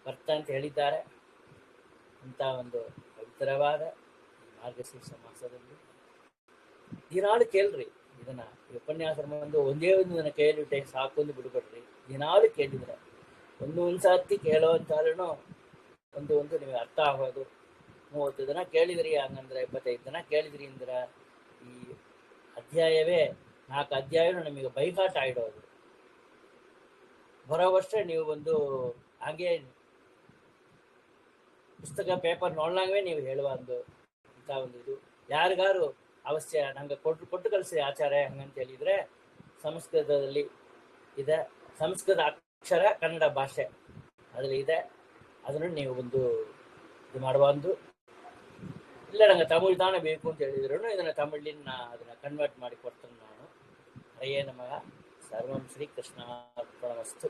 ಬರ್ತ ಅಂತ ಹೇಳಿದ್ದಾರೆ. ಅಂತ ಒಂದು ಪವಿತ್ರವಾದ ಮಾರ್ಗಶೀರ್ಷ ಮಾಸದಲ್ಲಿ ದಿನಾಲು ಕೇಳ್ರಿ ಇದನ್ನ. ಈ ಉಪನ್ಯಾಸ ಬಂದು ಒಂದೇ ಒಂದು ದಿನ ಕೇಳಿಬಿಟ್ಟೆ ಸಾಕೊಂದು ಬಿಡ್ಬೇಡ್ರಿ. ದಿನಾಲು ಕೇಳಿದ್ರೆ ಒಂದು ಸರ್ತಿ ಕೇಳೋಂತಾದ್ರೂ ಒಂದು ನಿಮಗೆ ಅರ್ಥ ಆಗೋದು. 30 ದಿನ ಕೇಳಿದ್ರಿ ಹಂಗಂದ್ರೆ 25 ದಿನ ಕೇಳಿದ್ರಿ ಅಂದ್ರೆ ಈ ಅಧ್ಯಾಯವೇ 4 ಅಧ್ಯಾಯನೂ ನಮಗೆ ಬೈಕಾಟ್ ಆಯಿಡೋದು. ಬರೋ ವರ್ಷ ನೀವು ಒಂದು ಹಾಗೆ ಪುಸ್ತಕ ಪೇಪರ್ ನೋಡ್ಲಾಗವೇ ನೀವು ಹೇಳುವಂದು ಅಂತ ಒಂದು ಇದು ಯಾರಿಗಾರು ಅವಶ್ಯ ನಂಗೆ ಕೊಟ್ಟು ಕಳಿಸಿ ಆಚಾರ್ಯ ಹಂಗಂತ ಹೇಳಿದ್ರೆ ಸಂಸ್ಕೃತದಲ್ಲಿ ಇದೆ. ಸಂಸ್ಕೃತ ಅಕ್ಷರ ಕನ್ನಡ ಭಾಷೆ ಅದರಲ್ಲಿ ಇದೆ. ಅದನ್ನು ನೀವು ಒಂದು ಇದು ಮಾಡುವಂದು. ಇಲ್ಲ ನಂಗೆ ತಮಿಳ್ ತಾನೇ ಬೇಕು ಅಂತ ಹೇಳಿದ್ರು ಇದನ್ನು ತಮಿಳಿನ ಅದನ್ನ ಕನ್ವರ್ಟ್ ಮಾಡಿ ಕೊಡ್ತೇನೆ ನಾನು. ಹರೇ ನಮಃ. ಸರ್ವಂ ಶ್ರೀ ಕೃಷ್ಣಾರ್ಪಣಮಸ್ತು.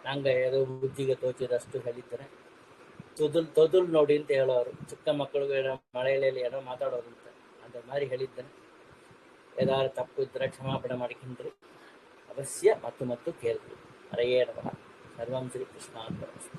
ನಂಗೆ ಅದು ಬುದ್ಧಿಗೆ ತೋಚಿದಷ್ಟು ಹೇಳಿದ್ದೇನೆ. ತೊದಲ್ ನೋಡಿ ಅಂತ ಹೇಳೋರು ಚಿಕ್ಕ ಮಕ್ಕಳಿಗೆ ಮಳೆಯಲ್ಲಿ ಏನೋ ಮಾತಾಡೋದಂತ ಅಂತ ಮಾರಿ ಹೇಳಿದ್ದೇನೆ. ಏದಾರು ತಪ್ಪು ಇದ್ದರೆ ಕ್ಷಮಾಪಣೆ ಮಾಡಿಕೊಂಡ್ರಿ. ಅವಶ್ಯ ಮತ್ತು ಕೇಳ್ರಿ. ಹರೇ ನಮಃ. ಸರ್ವಂ ಶ್ರೀ ಕೃಷ್ಣಾರ್ಪಣಮಸ್ತು.